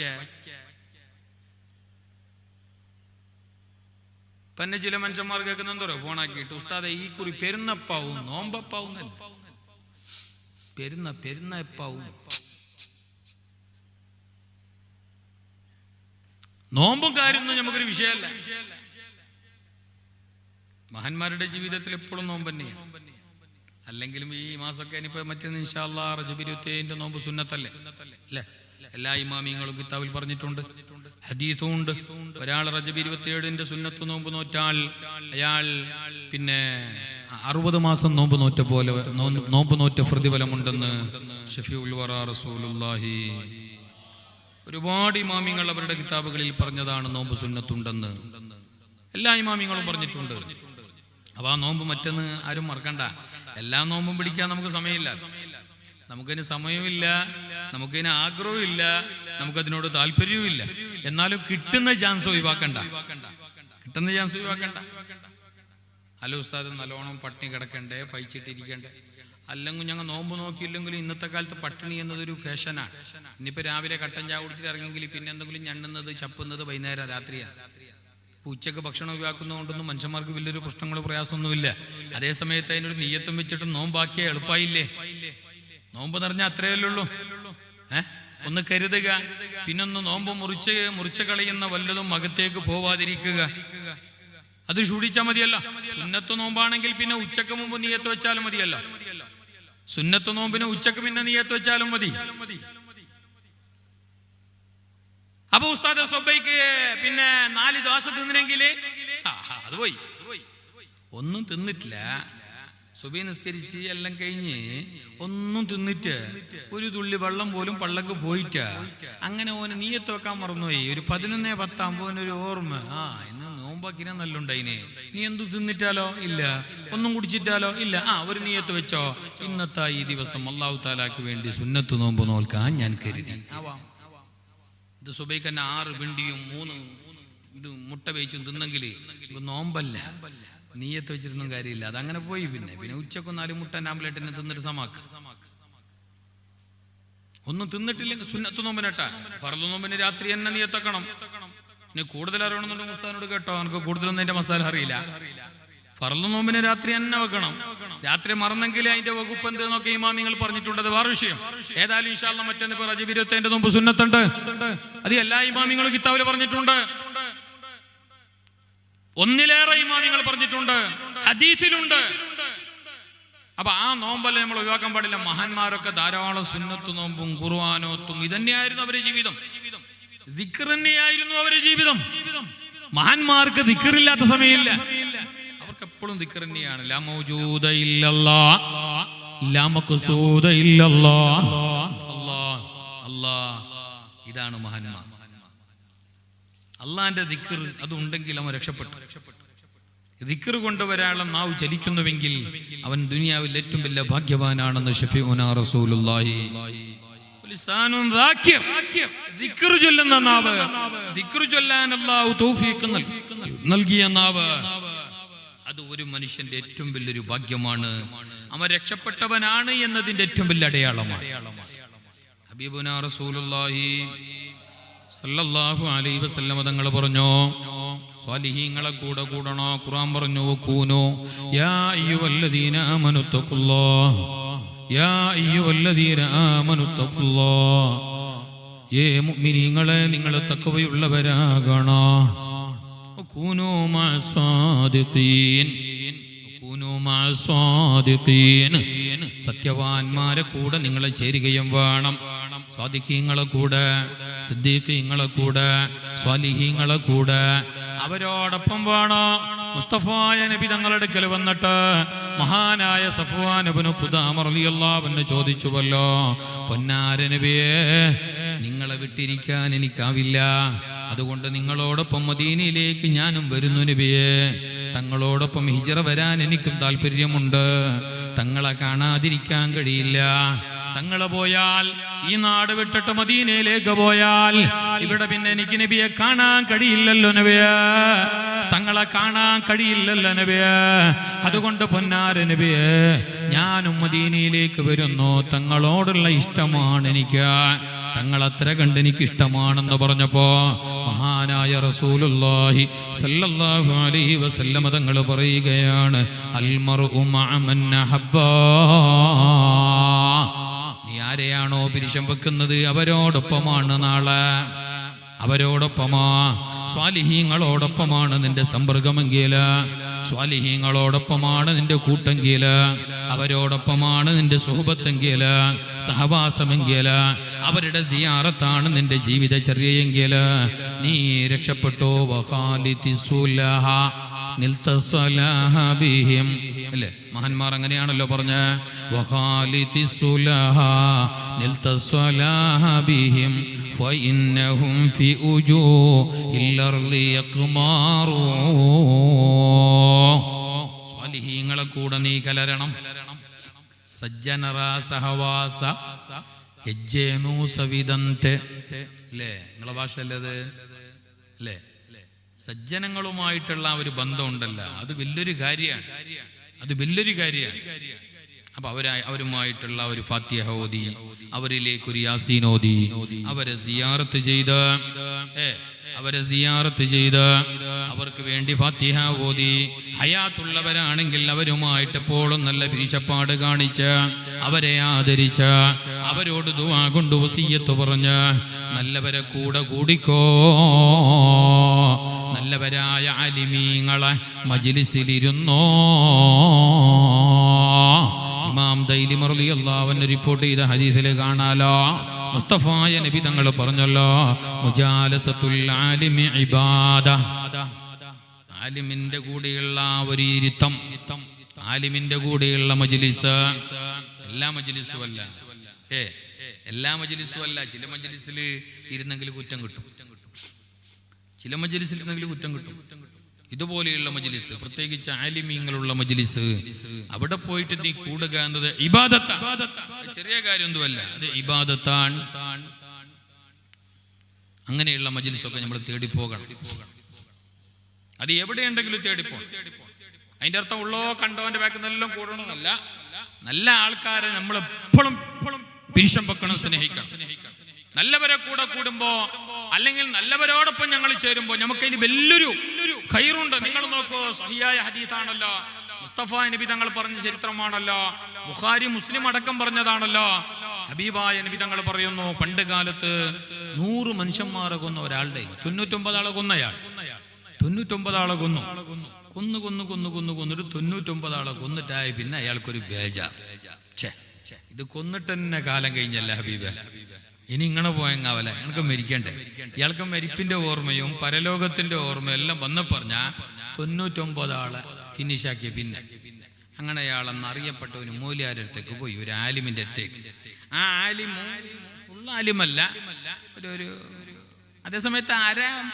തന്നെ ചില മനുഷ്യന്മാർ കേൾക്കുന്നെന്തോ ഫോണാക്കിയിട്ട്, ഉസ്താദെ ഈ കുറി പെരുന്നപ്പാവും നോമ്പപ്പാവും പെരുന്നപ്പാവും. നോമ്പും കാര്യമൊന്നും നമുക്കൊരു വിഷയമല്ല. മഹാന്മാരുടെ ജീവിതത്തിൽ എപ്പോഴും നോമ്പ് തന്നെയാണ്. അല്ലെങ്കിലും ഈ മാസമൊക്കെ ഇനിയിപ്പോ മറ്റേന്ന് ഇൻഷാ അല്ലാഹ് റജബ് 27 നോമ്പ് സുന്നത്തല്ലേ അല്ലേ? എല്ലാ ഇമാമിങ്ങളും കിതാബിൽ പറഞ്ഞിട്ടുണ്ട്, ഹദീസും ഉണ്ട്. ഒരാൾ റജബ് 27 സുന്നത്ത് നോമ്പ് നോറ്റാൽ അയാൾ പിന്നെ 60 മാസം നോമ്പ് നോറ്റ പോലെ നോമ്പ് നോറ്റ പ്രതിഫലമുണ്ടെന്ന് ഷഫീഉൽ വറ റസൂലുള്ളാഹി. ഒരുപാട് ഇമാമിങ്ങൾ അവരുടെ കിതാബുകളിൽ പറഞ്ഞതാണ് നോമ്പ് സുന്നത്തുണ്ടെന്ന്. എല്ലാ ഇമാമിങ്ങളും പറഞ്ഞിട്ടുണ്ട്. അപ്പൊ ആ നോമ്പ് മറ്റൊന്ന് ആരും മറക്കണ്ട. എല്ലാ നോമ്പും പിടിക്കാൻ നമുക്ക് സമയമില്ല, നമുക്കതിന് സമയമില്ല, നമുക്കതിന് ആഗ്രഹവും ഇല്ല, നമുക്കതിനോട് താല്പര്യവും ഇല്ല. എന്നാലും കിട്ടുന്ന ചാൻസ് ഒഴിവാക്കണ്ട. അല്ല ഉസ്താദ് നല്ലോണം പട്ടിണി കിടക്കണ്ടേ, പൈച്ചിട്ടിരിക്കണ്ടേ? അല്ലെങ്കിൽ ഞങ്ങൾ നോമ്പ് നോക്കിയില്ലെങ്കിലും ഇന്നത്തെ കാലത്ത് പട്ടിണി എന്നതൊരു ഫാഷനാണ്. ഇനിയിപ്പോൾ രാവിലെ കട്ടൻ ചായ കുടിച്ചിട്ട് ഇറങ്ങിയെങ്കിൽ പിന്നെ എന്തെങ്കിലും ഞണ്ണുന്നത് ചപ്പുന്നത് വൈകുന്നേരം രാത്രിയാണ്. ഉച്ചക്ക് ഭക്ഷണം ഒഴിവാക്കുന്നതുകൊണ്ടൊന്നും മനുഷ്യന്മാർക്ക് വലിയൊരു പ്രശ്നങ്ങളോ പ്രയാസമൊന്നുമില്ല. അതേസമയത്ത് അതിനൊരു നീയത്തും വെച്ചിട്ട് നോമ്പാക്കിയാൽ എളുപ്പമായില്ലേ? നോമ്പ് നിറഞ്ഞാൽ അത്രയല്ലേ ഉള്ളൂ. ഒന്ന് കരുതുക, പിന്നൊന്ന് നോമ്പ് മുറിച്ച് കളയുന്ന വല്ലതും അകത്തേക്ക് പോവാതിരിക്കുക. അത് ഷൂടിച്ചാൽ മതിയല്ലോ. സുന്നത്ത് നോമ്പാണെങ്കിൽ പിന്നെ ഉച്ചക്ക് മുമ്പ് നീയത്ത് വെച്ചാലും മതിയല്ലോ. സുന്നത്ത് നോമ്പിന് ഉച്ചക്ക് പിന്നെ നീയത്ത് വെച്ചാലും മതി. അപ്പൊ ഉസ്താദ് സുബൈക്ക് പിന്നെ 4 ദോശ തിന്നിനെങ്കിൽ അത് പോയി. ഒന്നും തിന്നിട്ടില്ല, സുബൈ നിസ്കരിച്ച് എല്ലാം കഴിഞ്ഞ് ഒന്നും തിന്നിട്ട് ഒരു തുള്ളി വെള്ളം പോലും പള്ളക്ക് പോയിട്ട് അങ്ങനെ ഓന് നീയത്ത് വെക്കാൻ മറന്നുപോയി. ഒരു 11:10 ഒരു ഓർമ്മ, ഇന്ന് നോമ്പാക്കിനാ നല്ലുണ്ടായിനെ, നീ എന്തു തിന്നിട്ടാലോ ഇല്ല, ഒന്നും കുടിച്ചിട്ടാലോ ഇല്ല, ഒരു നീയത്ത് വെച്ചോ, ഇന്നത്തെ ഈ ദിവസം അല്ലാഹു തആലക്ക് വേണ്ടി സുന്നത്ത് നോമ്പ് നോൽക്കാൻ ഞാൻ കരുതി. ഇത് സുബൈക്ക് തന്നെ 6 പിണ്ടിയും 3 ഇത് മുട്ട വേച്ചും തിന്നെങ്കിൽ നോമ്പല്ല, നീയത്ത് വെച്ചിരുന്നും കാര്യമില്ല. അതങ്ങനെ പോയി. പിന്നെ ഉച്ചക്ക് 4 മുട്ട ആംപ്ലേറ്റിനെ തിന്നിട്ട് സമാക്ക്. ഒന്നും തിന്നിട്ടില്ലെങ്കിൽ സുന്നത്ത് നോമ്പിനട്ടാ. ഫർദ് നോമ്പിന് രാത്രി തന്നെ നീയത്തക്കണം. ഇനി കൂടുതൽ അറിയണമെന്നുണ്ടെങ്കിൽ ഉസ്താദിനോട് കേട്ടോ, എനിക്ക് കൂടുതലൊന്നും അതിന്റെ മസാല അറിയില്ല. ഫർദ് നോമ്പിന് രാത്രി തന്നെ വെക്കണം. രാത്രി മറന്നെങ്കിൽ അതിന്റെ വകുപ്പ് എന്ത് നോക്കി ഇമാമിങ്ങൾ പറഞ്ഞിട്ടുണ്ട്, അത് വേറെ വിഷയം. ഏതായാലും ഇൻഷാ അല്ലാഹ് മറ്റേ റജബ് 25 നോമ്പ് സുന്നത്തുണ്ട്, അത് എല്ലാ ഇമാമിങ്ങളും കിതാബിൽ പറഞ്ഞിട്ടുണ്ട്. ഒന്നിലേറെ ഇമാമിങ്ങൾ പറഞ്ഞിട്ടുണ്ട്, ഹദീസിലുണ്ട്. അപ്പൊ ആ നോമ്പല്ല നമ്മൾ ഒഴിവാക്കാൻ പാടില്ല. മഹാന്മാരൊക്കെ ധാരാളം സുന്നത്ത് നോമ്പും ഖുർആനോത്തും ഇതന്നെയായിരുന്നു അവരുടെ ജീവിതം. ദിക്ർ തന്നെയായിരുന്നു അവരുടെ ജീവിതം. മഹാന്മാർക്ക് ദിക്റില്ലാത്ത സമയമില്ല. അവർക്ക് എപ്പോഴും ദിക്ർ തന്നെയാണ്. ലാ മൗജൂദ ഇല്ലല്ലാഹ്, ലാ മഖ്സൂദ ഇല്ലല്ലാഹ്, അല്ലാഹ് അല്ലാഹ്. ഇതാണ് മഹാന്മാർ. അള്ളാന്റെ ദിക്ർ അതുണ്ടെങ്കിൽ അവൻ രക്ഷപ്പെട്ടു. ദിക്ർ കൊണ്ടുവരാനുള്ള നാവ് ചലിക്കുന്നുവെങ്കിൽ അവൻ ദുനിയാവിൽ ഏറ്റവും വലിയ ഭാഗ്യവാനാണെന്ന് ശഫീഉനാ റസൂലുള്ളാഹി. ലിസാനുൻ ദാകിർ, ദിക്ർ ചൊല്ലുന്ന നാവ്, ദിക്ർ ചൊല്ലാൻ അല്ലാഹു തൗഫീഖ് നൽകിയ നാവ്, അത് ഒരു മനുഷ്യന്റെ ഏറ്റവും വലിയൊരു ഭാഗ്യമാണ്. അവൻ രക്ഷപ്പെട്ടവനാണ് എന്നതിന്റെ ഏറ്റവും വലിയ അടയാളമാണ്. ഹബീബുനാ റസൂലുള്ളാഹി സല്ലല്ലാഹു അലൈഹി വസല്ലം തങ്ങൾ പറഞ്ഞു, സ്വാലിഹീങ്ങളെ കൂടെ കൂടണോ. ഖുർആൻ പറഞ്ഞു, വകൂനു യാ അയ്യുഹല്ലദീന ആമനു തഖുല്ലാഹ്, യാ അയ്യുഹല്ലദീന ആമനു തഖുല്ലാഹ്. മുഅ്മിനീങ്ങളെ നിങ്ങൾ തഖ്വയുള്ളവരാകണോ. വകൂനു മഅസ്സാദിഖീൻ, വകൂനു മഅസ്സാദിഖീൻ. സത്യവാന്മാരെ കൂടെ നിങ്ങൾ ചേരുകയും വേണം. സ്വാദിഖീങ്ങളെ കൂടെ, സിദ്ദീഖീങ്ങളെ കൂടെ, സ്വാലിഹീങ്ങളെ കൂടെ അവരോടൊപ്പം വേണോ. മുസ്തഫായ നബി തങ്ങളുടെ അടുക്കൽ വന്നിട്ട് മഹാനായ സഫ്വാൻ ഇബ്നു ഖുദാമ റളിയല്ലാഹു അൻഹു ചോദിച്ചുവല്ലോ, പൊന്നാര നബിയേ, നിങ്ങളെ വിട്ടിരിക്കാൻ എനിക്കാവില്ല, അതുകൊണ്ട് നിങ്ങളോടൊപ്പം മദീനയിലേക്ക് ഞാനും വരുന്നു നബിയേ. തങ്ങളോടൊപ്പം ഹിജ്റ വരാൻ എനിക്കും താല്പര്യമുണ്ട്. തങ്ങളെ കാണാതിരിക്കാൻ കഴിയില്ല. തങ്ങളെ പോയാൽ, ഈ നാട് വിട്ടിട്ട് മദീനയിലേക്ക് പോയാൽ ഇവിടെ പിന്നെ എനിക്ക് നബിയെ കാണാൻ കഴിയില്ലല്ലോ നബിയെ, തങ്ങളെ കാണാൻ കഴിയില്ലല്ലോ നബിയെ. അതുകൊണ്ട് പൊന്നാര നബിയെ, ഞാനും മദീനയിലേക്ക് വരുന്നു. തങ്ങളോടുള്ള ഇഷ്ടമാണ് എനിക്ക്, തങ്ങളത്ര കണ്ട് എനിക്ക് ഇഷ്ടമാണെന്ന് പറഞ്ഞപ്പോ മഹാനായ റസൂലുള്ളാഹി സല്ലല്ലാഹു അലൈഹി വസല്ലം തങ്ങൾ പറയുകയാണ്, അൽ മർഉ മഅ മൻ അഹബ്ബാ. നീ ആരെയാണോ പിരിശം വെക്കുന്നത് അവരോടൊപ്പമാണ് നാളെ, അവരോടൊപ്പമാ. സ്വാലിഹീങ്ങളോടൊപ്പമാണ് നിന്റെ സമ്പർക്കമെങ്കിൽ, സ്വാലിഹീങ്ങളോടൊപ്പമാണ് നിന്റെ കൂട്ടെങ്കിൽ, അവരോടൊപ്പമാണ് നിന്റെ സുഹബത്തെങ്കിൽ, സഹവാസമെങ്കിൽ, അവരുടെ സിയാറത്താണ് നിന്റെ ജീവിതചര്യയെങ്കിൽ നീ രക്ഷപ്പെട്ടോ. വഖാലിതി സുലഹ നിൽതസ്വലഹബിഹിം, അല്ലേ? മഹാന്മാർ അങ്ങനെയാണല്ലോ പറഞ്ഞ, വഖാലിതി സുലഹ നിൽതസ്വലഹബിഹിം ഫഇന്നഹും ഫി ഉജൂഹിൽ അർളി യഖ്മാറൂ. സ്വാലിഹീങ്ങളെ കൂടെ നീ കലരണം. സജ്ജനറ സഹവാസ ഹജ്ജേനു സവിദന്തെ, അല്ലേ? നിങ്ങളെ ഭാഷ അല്ലേ അത്? അല്ലേ? സജ്ജനങ്ങളുമായിട്ടുള്ള ഒരു ബന്ധം ഉണ്ടല്ലോ, അത് വലിയൊരു കാര്യമാണ്. അപ്പൊ അവരുമായിട്ടുള്ള ഒരു ഫാത്തിഹ ഓതി, അവരിലേക്ക് ഒരു യാസീൻ ഓതി, അവരെ സിയാറത്ത് ചെയ്ത് അവർക്ക് വേണ്ടി ഫാത്തിഹ ഓതി, ഹയാത്തുള്ളവരാണെങ്കിൽ അവരുമായിട്ട് എപ്പോഴും നല്ല പിരിശപ്പാട് കാണിച്ച് അവരെ ആദരിച്ച് അവരോട് ദുആ കൊണ്ട് വസിയ്യത്ത് പറഞ്ഞ് നല്ലവരെ കൂടെ കൂടിക്കോ. നല്ലവരായ ആലിമീങ്ങളെ മജ്ലിസിലിരുന്നോ. ഇമാം ദൈലിമി റളിയല്ലാഹു അൻഹു റിപ്പോർട്ട് ചെയ്ത ഹദീസിൽ കാണാലോ, മുസ്തഫായ നബി തങ്ങൾ പറഞ്ഞല്ലോ, മുജാലസത്തുൽ ആലിമി ഇബാദ. ആലിമിന്റെ കൂടെയുള്ള ഒരു ഇരുത്തം, ആലിമിന്റെ കൂടെയുള്ള മജ്ലിസ്. എല്ലാ മജ്ലിസും അല്ല, എല്ലാ മജ്ലിസും അല്ല. ചില മജ്ലിസിൽ ഇരുന്നെങ്കിൽ കുറ്റം കിട്ടും, ചില മജ്ലിസിൽ ഇരുന്നെങ്കിൽ കുറ്റം കിട്ടും. ഇതുപോലെയുള്ള മജ്ലിസ്, പ്രത്യേകിച്ച് ആലിമീങ്ങളുള്ള മജ്ലിസ്, അവിടെ പോയിട്ട് നീ കൂടുക എന്നത് ഇബാദത്താണ്. ചെറിയ കാര്യമൊന്നുമല്ല, അത് ഇബാദത്താണ്. അങ്ങനെയുള്ള മജ്ലിസൊക്കെ നമ്മൾ തേടിപ്പോകണം. അത് എവിടെയുണ്ടെങ്കിലും തേടിപ്പോകണം. അതിന്റെ അർത്ഥം ഉള്ളോ കണ്ടോന്റെ ബാക്കിന്നെല്ലാം കൂടണമെന്നല്ല. നല്ല ആൾക്കാരെ നമ്മൾ എപ്പോഴും പിരിശം വെക്കണം, സ്നേഹിക്കണം. നല്ലവരെ കൂടെ കൂടുമ്പോ, അല്ലെങ്കിൽ നല്ലവരോടൊപ്പം ഞങ്ങൾ ചേരുമ്പോ നമുക്ക് ഇനി വലിയൊരു ഖൈറുണ്ട്. നിങ്ങൾ നോക്കൂ, സഹിയായ ഹദീസാണല്ലോ, മുസ്തഫ നബി തങ്ങൾ പറഞ്ഞ ചരിത്രമാണല്ലോ, ബുഖാരി മുസ്ലിം അടക്കം പറഞ്ഞതാണല്ലോ. ഹബീബായ നബി തങ്ങൾ പറയുന്നു, പണ്ട് കാലത്ത് 100 മനുഷ്യന്മാരെ കൊന്ന ഒരാളുടെ 99 ആളെ കൊന്നയാൾ, 99 ആളെ കൊന്നിട്ട് 99 ആളെ കൊന്നിട്ടായി. പിന്നെ അയാൾക്കൊരു ബേജാർ, ഇത് കൊന്നിട്ട് തന്നെ കാലം കഴിഞ്ഞല്ല ഹബീബ്, ഇനി ഇങ്ങനെ പോയെങ്കാവല, ഞങ്ങൾക്ക് മരിക്കണ്ടേ. ഇയാൾക്ക് മരിപ്പിന്റെ ഓർമ്മയും പരലോകത്തിന്റെ ഓർമ്മയും എല്ലാം വന്ന് പറഞ്ഞ 99 ആളെ ഫിനിഷാക്കിയ. പിന്നെ അങ്ങനെ അയാളെന്ന് അറിയപ്പെട്ട ഒരു മൂല്യാരുടെ അടുത്തേക്ക് പോയി, ഒരു ആലിമിന്റെ അടുത്തേക്ക്. ആ ആലിം ഫുൾ ആലിമല്ല, ഒരു അതേസമയത്ത്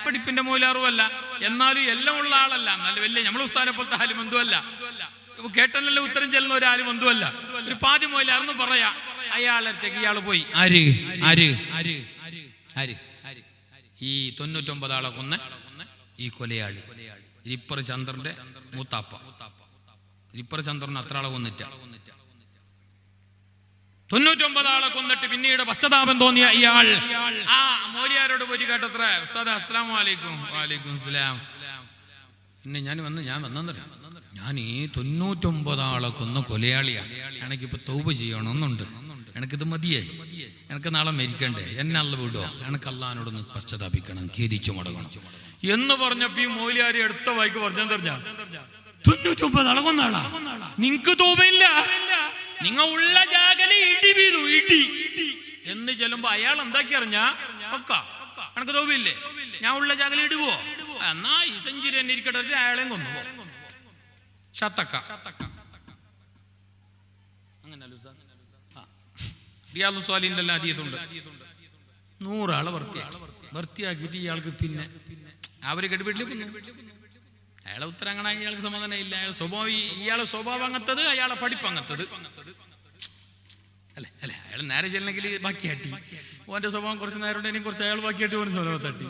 പഠിപ്പിന്റെ മൂലാറുമല്ല, എന്നാലും എല്ലാം ഉള്ള ആളല്ല. എന്നാലും വലിയ നമ്മൾ ഉസ്താദിനെ പോലത്തെ ആലിം എന്തുമല്ല, കേട്ടനല്ല ഉത്തരം ചെല്ലുന്ന ഒരു ആലിം എന്തുമല്ല, ഒരു പാതി മൂലാർന്ന് പറയാ. അയാളുടെ അടുത്തേക്ക് ഇയാൾ പോയി. ആര് ഈ 99 ആളെ കൊന്ന ഈ കൊലയാളി ഇരിപ്പർ ചന്ദ്രന്റെ മൂത്താപ്പ. ഇരിപ്പർ ചന്ദ്രൻ അത്ര ആളെ കൊന്നിട്ട 99 ആളെ കൊന്നിട്ട് പിന്നീട് പശ്ചാത്താപം തോന്നിയ ഇയാൾ ആ മോലിയാരോട് പോയി കേട്ടത്ര, ഉസ്താദ് അസ്സലാമു അലൈക്കും. വഅലൈക്കും സലാം. പിന്നെ ഞാൻ വന്നറിയാം, ഞാൻ ഈ 99 ആളെ കൊന്ന കൊലയാളിയാണ്, എനിക്കിപ്പോ തൗബ ചെയ്യണമെന്നുണ്ട്, എനിക്കിത് മതിയായി, എനിക്ക് നാളെ മരിക്കണ്ടേ, എന്നെ അല്ല വിടുവോ, എനിക്ക് അള്ളാഹിനോടൊന്ന് പശ്ചാത്താപിക്കണം, ഖേദിച്ചു മടങ്ങണം എന്ന് പറഞ്ഞപ്പോ ഈ മൗലിയാരി അടുത്ത വായിക്ക് പറഞ്ഞെന്തറിഞ്ഞ, 99 ആളെ കൊന്നാളാ, നിങ്ങക്ക് തൗബയില്ല, നിങ്ങ ഉള്ള ജാഗല ഇടി വീതു ഇടി എന്ന് ചെല്ലുമ്പോ അയാൾ എന്താക്കി അറിഞ്ഞ, എനിക്ക് തൗബയില്ലേ, ഞാൻ ഉള്ള ജാഗല ഇടുവോ, എന്നാ ഈ സെഞ്ചുറി തന്നെ ഇരിക്കട്ടെ, അയാളെയും കൊന്നുപോ. റിയാദുസ് സ്വാലിഹിന്റെ എല്ലാം ഹദീസുണ്ട്. 100 ആളെ വൃത്തിയാക്കിയിട്ട് ഇയാൾക്ക് പിന്നെ അവര് കെട്ടിപ്പിട്ടില്ല. അയാളെ ഉത്തരം അങ്ങനെ ഇയാൾക്ക് സമാധാനം ഇല്ല. ഇയാളെ സ്വഭാവം അങ്ങത്തത്, അയാളെ പഠിപ്പ് അങ്ങത്തത് അല്ലെ. അയാൾ നേരെ ചെല്ലണമെങ്കിൽ ബാക്കിയാട്ടി, ഓന്റെ സ്വഭാവം കുറച്ച് നേരം ഉണ്ടെങ്കിൽ കുറച്ച് അയാൾ ബാക്കിയാട്ടി ഓരോ സ്വഭാവം തട്ടി.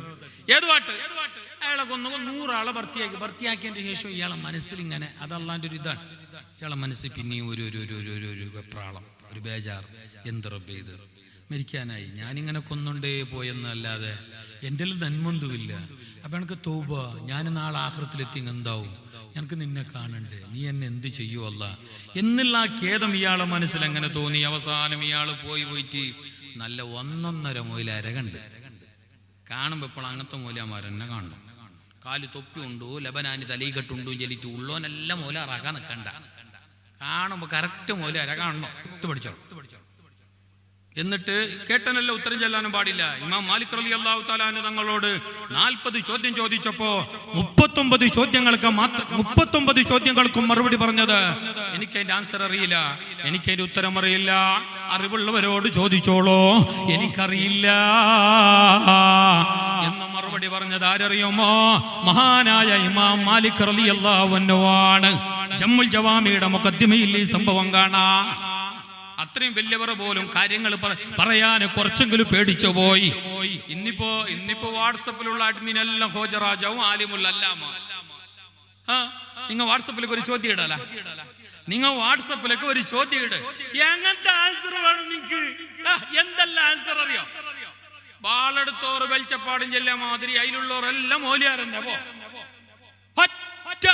ഏത് പാട്ട് അയാളെ കൊന്നു 100 ആളെ വൃത്തിയാക്കിയതിന്റെ ശേഷം ഇയാളെ മനസ്സിൽ ഇങ്ങനെ, അത് അള്ളാന്റെ ഒരു ഇതാണ്, ഇയാളെ മനസ്സിൽ പിന്നെയും ഒരു വെപ്രാളം, ഒരു ബേജാർ. എന്ത് റബ്ബേ ഇത് മരിക്കാനായി, ഞാനിങ്ങനെ കൊന്നുണ്ടേ പോയെന്നല്ലാതെ എൻ്റെ നന്മൊന്നുമില്ല. അപ്പൊ എനിക്ക് തൗബ, ഞാൻ നാളെ ആഖിറത്തിലെത്തി എന്താവും, എനിക്ക് നിന്നെ കാണണ്ടേ, നീ എന്നെ എന്ത് ചെയ്യുവല്ല എന്നുള്ള ആ ഖേദം ഇയാളെ മനസ്സിൽ അങ്ങനെ തോന്നി. അവസാനം ഇയാൾ പോയിട്ട് നല്ല 1.5 മൂലാര കണ്ട്. കാണുമ്പോ ഇപ്പോൾ അങ്ങനത്തെ മൂലാമാരെന്നെ കാണണം. കാല് തൊപ്പിയുണ്ടോ, ലബനാനി തലയിക്കെട്ടുണ്ടോ ചെല്ലിട്ട് ഉള്ളോനെല്ലാം മൂലാറാക്കാൻ നിൽക്കണ്ട, കാണുമ്പോ കറക്റ്റ് മൂലാര കാണണം, പഠിച്ചോ. എന്നിട്ട് കേട്ടനല്ല ഉത്തരം ചെല്ലാനും പാടില്ല. ഇമാം മാലിക് റളിയല്ലാഹു തആല അൻഹു തങ്ങളോട് 40 ചോദ്യം ചോദിച്ചപ്പോ 39 ചോദ്യങ്ങൾക്കും മറുപടി പറഞ്ഞത്, എനിക്ക് അതിന്റെ ആൻസർ അറിയില്ല, എനിക്ക് അതിന്റെ ഉത്തരം അറിയില്ല, അറിവുള്ളവരോട് ചോദിച്ചോളൂ, എനിക്കറിയില്ല എന്ന് മറുപടി പറഞ്ഞത് ആരറിയുമോ? മഹാനായ ഇമാം മാലിക് റളിയല്ലാഹു അൻഹു ആണ്. ജമ്മുൽ ജവാമിയുടെ മുഖദ്ദിമയിൽ ഈ സംഭവം കാണാം. അത്രയും വലിയവർ പോലും കാര്യങ്ങൾ പറയാൻ കുറച്ചെങ്കിലും പേടിച്ചു പോയി. ഇന്നിപ്പോ വാട്സപ്പിലുള്ള അഡ്മിൻ എല്ലാം ഹോജറാജാവും ആലിമുൽ അല്ലാമ. നിങ്ങൾ വാട്സപ്പിലേക്ക് ഒരു ചോദ്യം ഇടല, നിങ്ങൾ വാട്സപ്പിലേക്ക് ഒരു ചോദ്യം ഇട്, എങ്ങനത്തെ ആൻസർ വേണം നിങ്ങൾക്ക്? എന്തെല്ലാം ആൻസർ അറിയോ? ബാളെടുത്തോറ് വെളിച്ചപ്പാടും ചെല്ലാ മാതിരി അതിലുള്ളവരെല്ലാം മോലിയാറന്നെ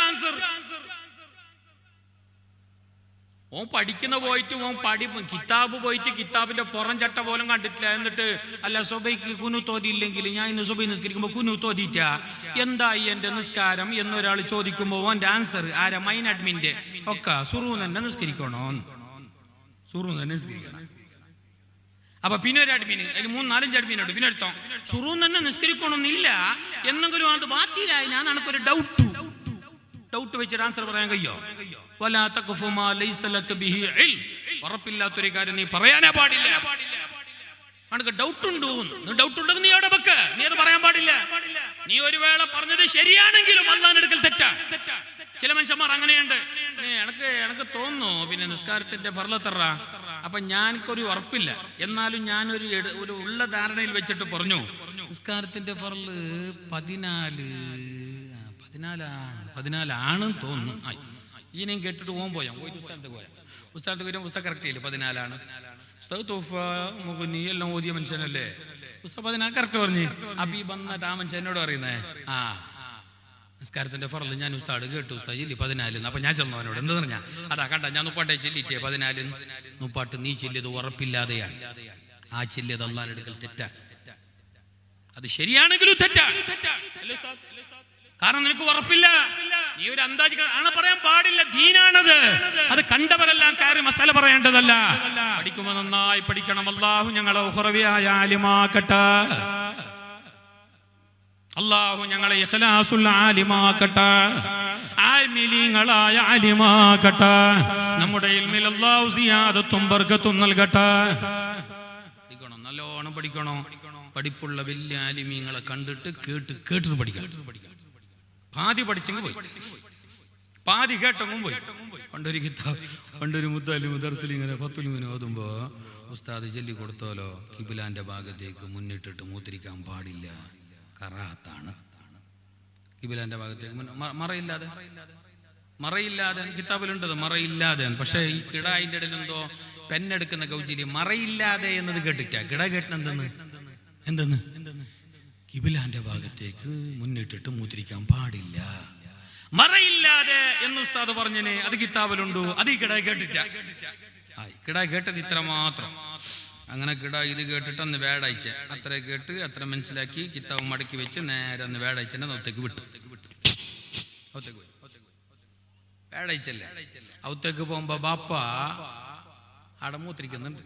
ആൻസർ. ഓൻ പഠിക്കുന്ന പോയിട്ട് കിതാബ് പോയിട്ട് കിതാബിന്റെ പുറം ചട്ട പോലും കണ്ടിട്ടില്ല. എന്നിട്ട് അല്ല സുബൈക്ക് കുനു തോതിയില്ലെങ്കിൽ ഞാൻ ഇന്ന് സുബൈ നിസ്കരിക്കുമ്പോ കുനു തോതിയിട്ട എന്തായി എന്റെ നിസ്കാരം എന്നൊരാൾ ചോദിക്കുമ്പോ ഓന്റെ ആൻസർ ആരാ? മൈൻ അഡ്മിന്റെ ഒക്കെ സുറു തന്നെ നിസ്കരിക്കണോ, സുറു തന്നെ നിസ്കരിക്കണം. അപ്പൊ പിന്നെ ഒരു അഡ്മിന്, അതിന് 3-4 അഡ്മിനുണ്ട്. പിന്നെ എടുത്തോ സുറു തന്നെ നിസ്കരിക്കണമെന്നില്ല, എന്നെങ്കിലും അത് ബാത്തിയിലായി. ഞാൻ എനിക്കൊരു ഡൗട്ട് വെച്ചിട്ട് ആൻസർ പറയാൻ കഴിയോ? ഉറപ്പില്ലാത്തൊരു കാര്യം നീ പറയാനേ പാടില്ല. അനക്ക് ഡൗട്ട് ഉണ്ടോ? ഡൗട്ട് ഉണ്ടെങ്കിൽ നീ അവിടെ വെക്ക്, നീ അത് പറയാൻ പാടില്ല. നീ ഒരു വേള പറഞ്ഞത് ശരിയാണെങ്കിലും അള്ളാന്റെ അടുക്കൽ തെറ്റാ. ചില മനുഷ്യന്മാർ അങ്ങനെയുണ്ട്. എനക്ക് തോന്നുന്നു പിന്നെ നിസ്കാരത്തിന്റെ ഫർളത്തറ, അപ്പൊ ഞാനൊരു ഉറപ്പില്ല, എന്നാലും ഞാനൊരു ഉള്ള ധാരണയിൽ വെച്ചിട്ട് പറഞ്ഞു നിസ്കാരത്തിന്റെ ഫർള് 14 തോന്നുന്നു. ഈനെയും കേട്ടിട്ട് പോയാ ഉസ്താദ് വരും. ഉസ്താദ് കറക്റ്റ് ചെയ്യില്ല 14 ഉസ്താദ് തോഫ മുഖനി എല്ലാം ഓതിയ മനുഷ്യനല്ലേ, ഉസ്താദ് 14 കറക്റ്റ് പറഞ്ഞു. അപ്പൊ ഈ വന്നിട്ട് ആ മനുഷ്യൻ എന്നോട് പറയുന്നേ, നിസ്കാരത്തിന്റെ ഫറല് ഞാൻ ഉസ്താദ് കേട്ടു, ഉസ്താദ് ചെല്ലി 14. അപ്പൊ ഞാൻ ചെന്നവനോട് എന്ത് പറഞ്ഞാ, അതാ കണ്ട ഞാൻ 30 ചെല്ലിട്ടേ 14. 30 നീ ചെല്ലിയത് ഉറപ്പില്ലാതെയാണ്. ആ ചെല്ലിയത് അള്ളാന്റെ അടുക്കൽ തെറ്റാ. അത് ശരിയാണെങ്കിലും തെറ്റാണ്. കാരണം നിനക്ക് ഉറപ്പില്ല, നീ ഒരു അന്താജ് ആണ് പറയാൻ പാടില്ല. ദീനാണത്, അത് കണ്ടവരെല്ലാം കാര്യം മസാല പറയേണ്ടതല്ല. പഠിക്കുമ്പോ നന്നായി പഠിക്കണം. അല്ലാഹു ഞങ്ങളെ ഉഖറവിയായ ആലിമാക്കട്ടെ, അല്ലാഹു ഞങ്ങളെ ഇഖ്ലാസുൽ ആലിമാക്കട്ടെ, ആമിലീങ്ങളായ ആലിമാക്കട്ടെ. നമ്മുടെ ഇൽമിൽ അല്ലാഹു സിയാദത്തും ബർക്കത്തും നൽകട്ടെ. പഠിക്കണം, നല്ലോണം പഠിക്കണം. പഠിപ്പുള്ള വലിയ ആലിമീങ്ങളെ കണ്ടിട്ട് കേട്ട് പഠിക്കണം. പാതി പഠിച്ചെങ്കിൽ പോയി, പാതി കേട്ടെങ്കും പോയി. പണ്ടൊരു മുത്താലി മുദർസിലിങ്ങനെ 10 ഓതുമ്പോ ഉസ്താദ് ചൊല്ലി കൊടുത്തോലോ, കിബിലാന്റെ ഭാഗത്തേക്ക് മുന്നിട്ടിട്ട് മൂത്രിക്കാൻ പാടില്ല, കറാഹത്താണ്. കിബിലാന്റെ ഭാഗത്തേക്ക് മറയില്ലാതെ കിതാബിലുണ്ടത്, മറയില്ലാതെ. പക്ഷെ ഈ കിടായിന്റെ ഇടയിൽ എന്തോ പെണ്ണെടുക്കുന്ന കൗജിലി മറയില്ലാതെ എന്നത് കേട്ടിട്ടാ. കിട കേട്ടെന്തെന്ന് കിബിലാന്റെ ഭാഗത്തേക്ക് മുന്നിട്ടിട്ട് മൂത്രിക്കാൻ പാടില്ല, മറയില്ലാതെ എന്ന് ഉസ്താദ് പറഞ്ഞിന്. അത് കിതാബിലുണ്ടോ? അത് ഈ കിട കേട്ടിട്ടാ. കിട കേട്ടത് ഇത്ര മാത്രം. അങ്ങനെ കിട ഇത് കേട്ടിട്ട് അന്ന് വേടാഴ്ച അത്ര കേട്ട് അത്ര മനസ്സിലാക്കി കിതാബ് മടക്കി വെച്ച് നേരെ അന്ന് വേടാഴ്ചന്റെ ഒത്തേക്ക് വിട്ടു. വേടാഴ്ചല്ലേ, ഔത്തേക്ക് പോകുമ്പോ ബാപ്പ അടമൂത്തിരിക്കുന്നുണ്ട്.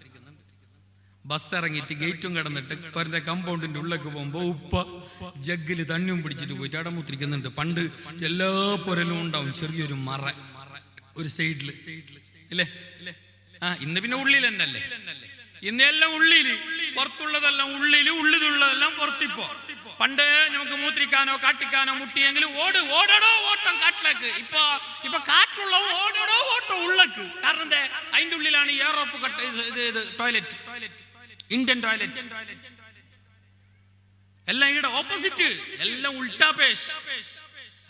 ബസ് ഇറങ്ങിയിട്ട് ഗേറ്റും കിടന്നിട്ട് അവരുടെ കമ്പൗണ്ടിന്റെ ഉള്ളിലേക്ക് പോകുമ്പോ ഉപ്പ ജഗ്ഗില് തണ്ണിയും പിടിച്ചിട്ട് പോയിട്ട് അടമൂത്തിരിക്കുന്നുണ്ട്. പണ്ട് എല്ലാ പുരലും ഉണ്ടാവും ചെറിയൊരു മറ ഒരു സൈഡില് ഇല്ലേ? ഇന്ന് പിന്നെ ഉള്ളിൽ തന്നെ അല്ലേ? ഇന്നെല്ലാം ഉള്ളില്, പുറത്തുള്ളതെല്ലാം ഉള്ളിലുള്ളതെല്ലാം പുറത്തിപ്പോ. പണ്ട് നമുക്ക് മൂത്രിക്കാനോ കാട്ടിക്കാനോ മുട്ടിയെങ്കിൽ ഓടടോ ഓട്ടം കാട്ടിലേക്ക്. ഇപ്പൊ കാറ്റിലുള്ള ഓടടോ ഓട്ടം ഉള്ളക്ക്. കാരണം എന്താ? അതിന്റെ ഉള്ളിലാണ് യൂറോപ്പ് ടോയ്ലറ്റ്, ഇന്ത്യൻ ടോയ്ലറ്റ്. എല്ലാം ഇവിടെ ഓപ്പോസിറ്റ്, എല്ലാം ഉൾട്ടാ പേശ്.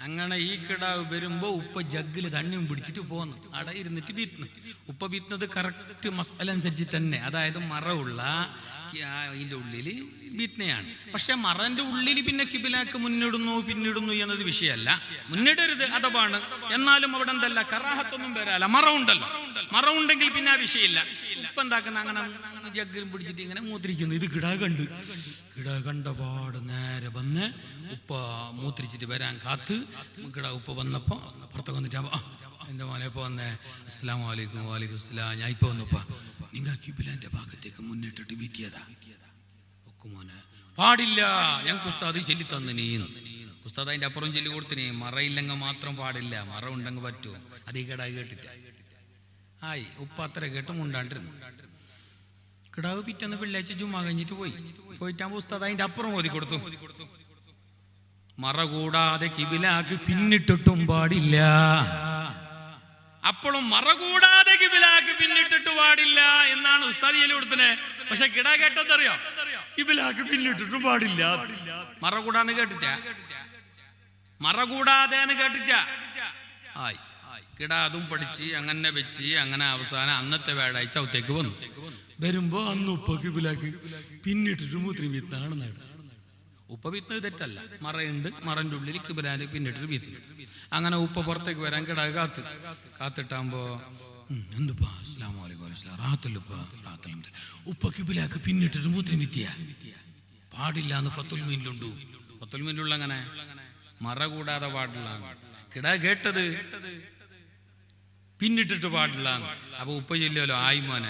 അങ്ങനെ ഈ കിടാവ് വരുമ്പോ ഉപ്പ ജഗ്ഗില് തണ്ണിയും പിടിച്ചിട്ട് പോന്നു. അവിടെ ഇരുന്നിട്ട് ബീത്തുന്നു. ഉപ്പ ബീത്തുന്നത് കറക്റ്റ് മസാല അനുസരിച്ച് തന്നെ, അതായത് മറവുള്ള ഇതിന്റെ ഉള്ളില് ബീത്നയാണ്. പക്ഷെ മറന്റെ ഉള്ളിൽ പിന്നെ കിബിലാക്ക് മുന്നിടുന്നു പിന്നിടുന്നു എന്നത് വിഷയമല്ല. മുന്നിടരുത്, അഥവാണ്. എന്നാലും അവിടെ എന്തല്ല കറാഹത്തൊന്നും വരാല. മറവുണ്ടല്ലോ, മറവുണ്ടെങ്കിൽ പിന്നെ ആ വിഷയമില്ല. ഉപ്പ എന്താക്കുന്ന അങ്ങനെ ജഗ്ഗിലും പിടിച്ചിട്ട് ഇങ്ങനെ മൂത്രിക്കുന്നു. ഇത് കിടാ കണ്ട പാട് നേരെ വന്ന് ഉപ്പ മൂത്രിച്ചിട്ട് വരാൻ കാത്ത് കിടാ ഉപ്പ വന്നപ്പോ പുറത്തൊക്കെ വന്നിട്ട് എന്റെ മോനെ ഇപ്പൊ വന്നേ, അസ്സലാമു അലൈക്കും. വാലൈക്കും അസ്സലാം. ഞാൻ ഇപ്പൊ വന്നപ്പാ നിങ്ങൾ കിബിലാന്റെ ഭാഗത്തേക്ക് മുന്നിട്ടിട്ട് വീട്ടിയതാ. മോനെ പാടില്ല, ഞങ്ങൾക്ക് ഉസ്താദ് ചൊല്ലി തന്നിനി. ഉസ്താദ് അതിന്റെ അപ്പുറം ചൊല്ലി കൊടുത്തിനി. മറയില്ലെങ്കിൽ മാത്രം പാടില്ല, മറ ഉണ്ടെങ്കിൽ പറ്റുമോ? അതീ കിടാവ് കേട്ടിട്ട് ആയി. ഉപ്പ അത്ര കേട്ട് മുണ്ടാണ്ടിരുന്നു. കിടാവ് പിറ്റേന്ന് വെള്ളിയാഴ്ച ജുമാ കഴിഞ്ഞിട്ട് പോയിട്ടാകുമ്പോ ഉസ്താദ് അതിന്റെ അപ്പുറം ഓതി കൊടുത്തു. മറ കൂടാതെ കിബിലാക്ക് പിന്നിട്ടിട്ടും പാടില്ല. അപ്പോഴും മറ കൂടാതെ കിബിലാക്ക് പിന്നിട്ടിട്ട് പാടില്ല എന്ന ഉസ്താദി ചെല്ലി കൊടുത്തനെ. പക്ഷെ കിടാ കേട്ടതറിയോ? ഇബിലാക്ക് പിന്നിട്ടിട്ടും പാടില്ല. മറ കൂടാന്ന് കേട്ടിട്ടാ? മറ കൂടാതെന്ന് കേട്ടിട്ടാ? ആയി കിടാ അതും പഠിച്ച് അങ്ങനെ വെച്ച് അങ്ങനെ അവസാനം അന്നത്തെ വ്യാഴാഴ്ച അവത്തേക്ക് വന്നു. വരുമ്പോ അന്ന് ഉപ്പക്ക് ഇബിലാക്ക് പിന്നിട്ടിട്ട് മൂത്രം വീത്താണ് നേടാ. ഉപ്പ വീത്തുന്നത് തെറ്റല്ല, മറയുണ്ട്, മറന്റെ ഉള്ളിൽ കിബിലാല് പിന്നിട്ടിട്ട് വീത്തി. അങ്ങനെ ഉപ്പ പുറത്തേക്ക് വരാൻ കിടാ കാത്തിട്ടാകുമ്പോ എന്തുപ്പാ അസ്സലാമു അലൈക്കും ഉപ്പ കിബിലാക്ക് പിന്നിട്ടിട്ട് മൂത്രം വീത്തിയ പാടില്ല എന്ന് ഫത്തുൽ മീനിലുണ്ട്. ഫത്തുൽ മീനിലുള്ള അങ്ങനെ മറ കൂടാതെ പാടില്ല. കിടാ കേട്ടത് പിന്നിട്ടിട്ട് പാടില്ല. അപ്പൊ ഉപ്പ ചെല്ലുമല്ലോ, ആയി മോനെ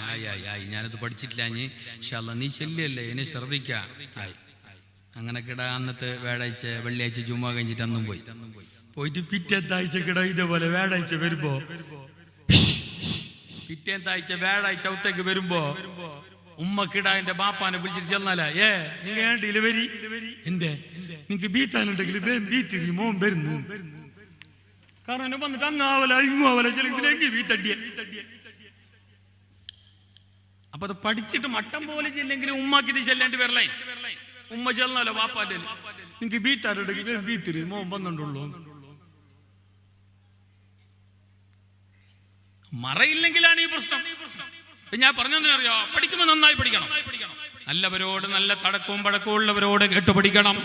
ആയി ഞാനത് പഠിച്ചിട്ടില്ല, ഇൻഷാല്ലാ നീ ചെല്ലല്ലേ, എന്നെ ശ്രദ്ധിക്കാം. ആയി അങ്ങനെ കിട അന്നത്തെ വ്യാഴാഴ്ച വെള്ളിയാഴ്ച ജുമാ കഴിഞ്ഞിട്ട് അന്നും പോയിട്ട് പിറ്റേത്താഴ്ച കിട ഇതേപോലെ വ്യാഴാഴ്ച വരുമ്പോ പിറ്റേത്താഴ്ച വ്യാഴാഴ്ച ഔത്തേക്ക് വരുമ്പോ ഉമ്മ കിടാന്റെ ബാപ്പാനെ വിളിച്ചിട്ട് ചെന്നാല നിങ്ങൾ ഏണ്ടില് വരി, എന്തേ നിങ്ങക്ക് ബീത്താനുണ്ടെങ്കിൽ ബീത്തിരി മോൻ വരുന്നു. കാരണം വന്നിട്ട് അങ്ങാവല ഇങ്ങാവല ചെല്ലെങ്കിൽ ബീത്തടിയ. അപ്പൊ അത് പഠിച്ചിട്ട് മട്ടം പോലെ ചെല്ലെങ്കിൽ ഉമ്മാക്ക് ഇത് ചെല്ലേണ്ടി വരലേ. ഉമ്മ ചെന്നാലോ ബാപ്പാന്റെ നിങ്ങക്ക് ബീത്താനുണ്ടെങ്കിൽ ബീത്തിരി മോൻ വന്നിട്ടുള്ളൂ. മറയില്ലെങ്കിലാണ് ഈ പ്രശ്നം. ഞാൻ പറഞ്ഞറിയോ, പഠിക്കുമ്പോ നന്നായി പഠിക്കണം. നല്ലവരോട്, നല്ല തടക്കവും പടക്കവും ഉള്ളവരോട് കേട്ടു പഠിക്കണം,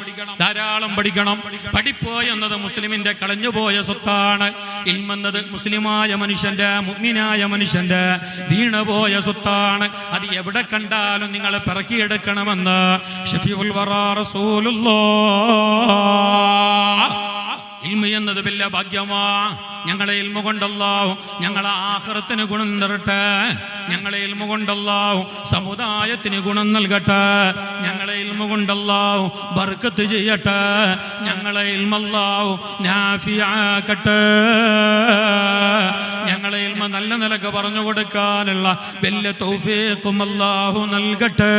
ധാരാളം പഠിക്കണം. പഠിപ്പോ എന്നത് മുസ്ലിമിന്റെ കളഞ്ഞുപോയ സ്വത്താണ്. ഇൽമെന്നത് മുസ്ലിമായ മനുഷ്യന്റെ, മുഅ്മിനായ മനുഷ്യന്റെ വീണുപോയ സ്വത്താണ്. അത് എവിടെ കണ്ടാലും നിങ്ങൾ പിറക്കിയെടുക്കണമെന്ന് ഷഫീഉൽ വറാ റസൂലുള്ളാഹ്. ഇൽമ എന്നത് വലിയ ഭാഗ്യമാ. ഞങ്ങളെ ഇൽമ കൊണ്ടല്ലാഹു ഞങ്ങളെ ആഖിറത്തിന് ഗുണം തരട്ടെ. ഞങ്ങളെ ഇൽമ കൊണ്ടല്ലാഹു സമുദായത്തിന് ഗുണം നൽകട്ടെ. ഞങ്ങളെ ഇൽമ കൊണ്ടല്ലാഹു ബർക്കത്ത് ചെയ്യട്ടെ. ഞങ്ങളെ ഇൽമ അല്ലാഹു നാഫിയാക്കട്ടെ. ഞങ്ങളെ ഇൽമ നല്ല നിലക്ക് പറഞ്ഞു കൊടുക്കാനുള്ള വലിയ തൗഫീഖും അല്ലാഹു നൽകട്ടെ.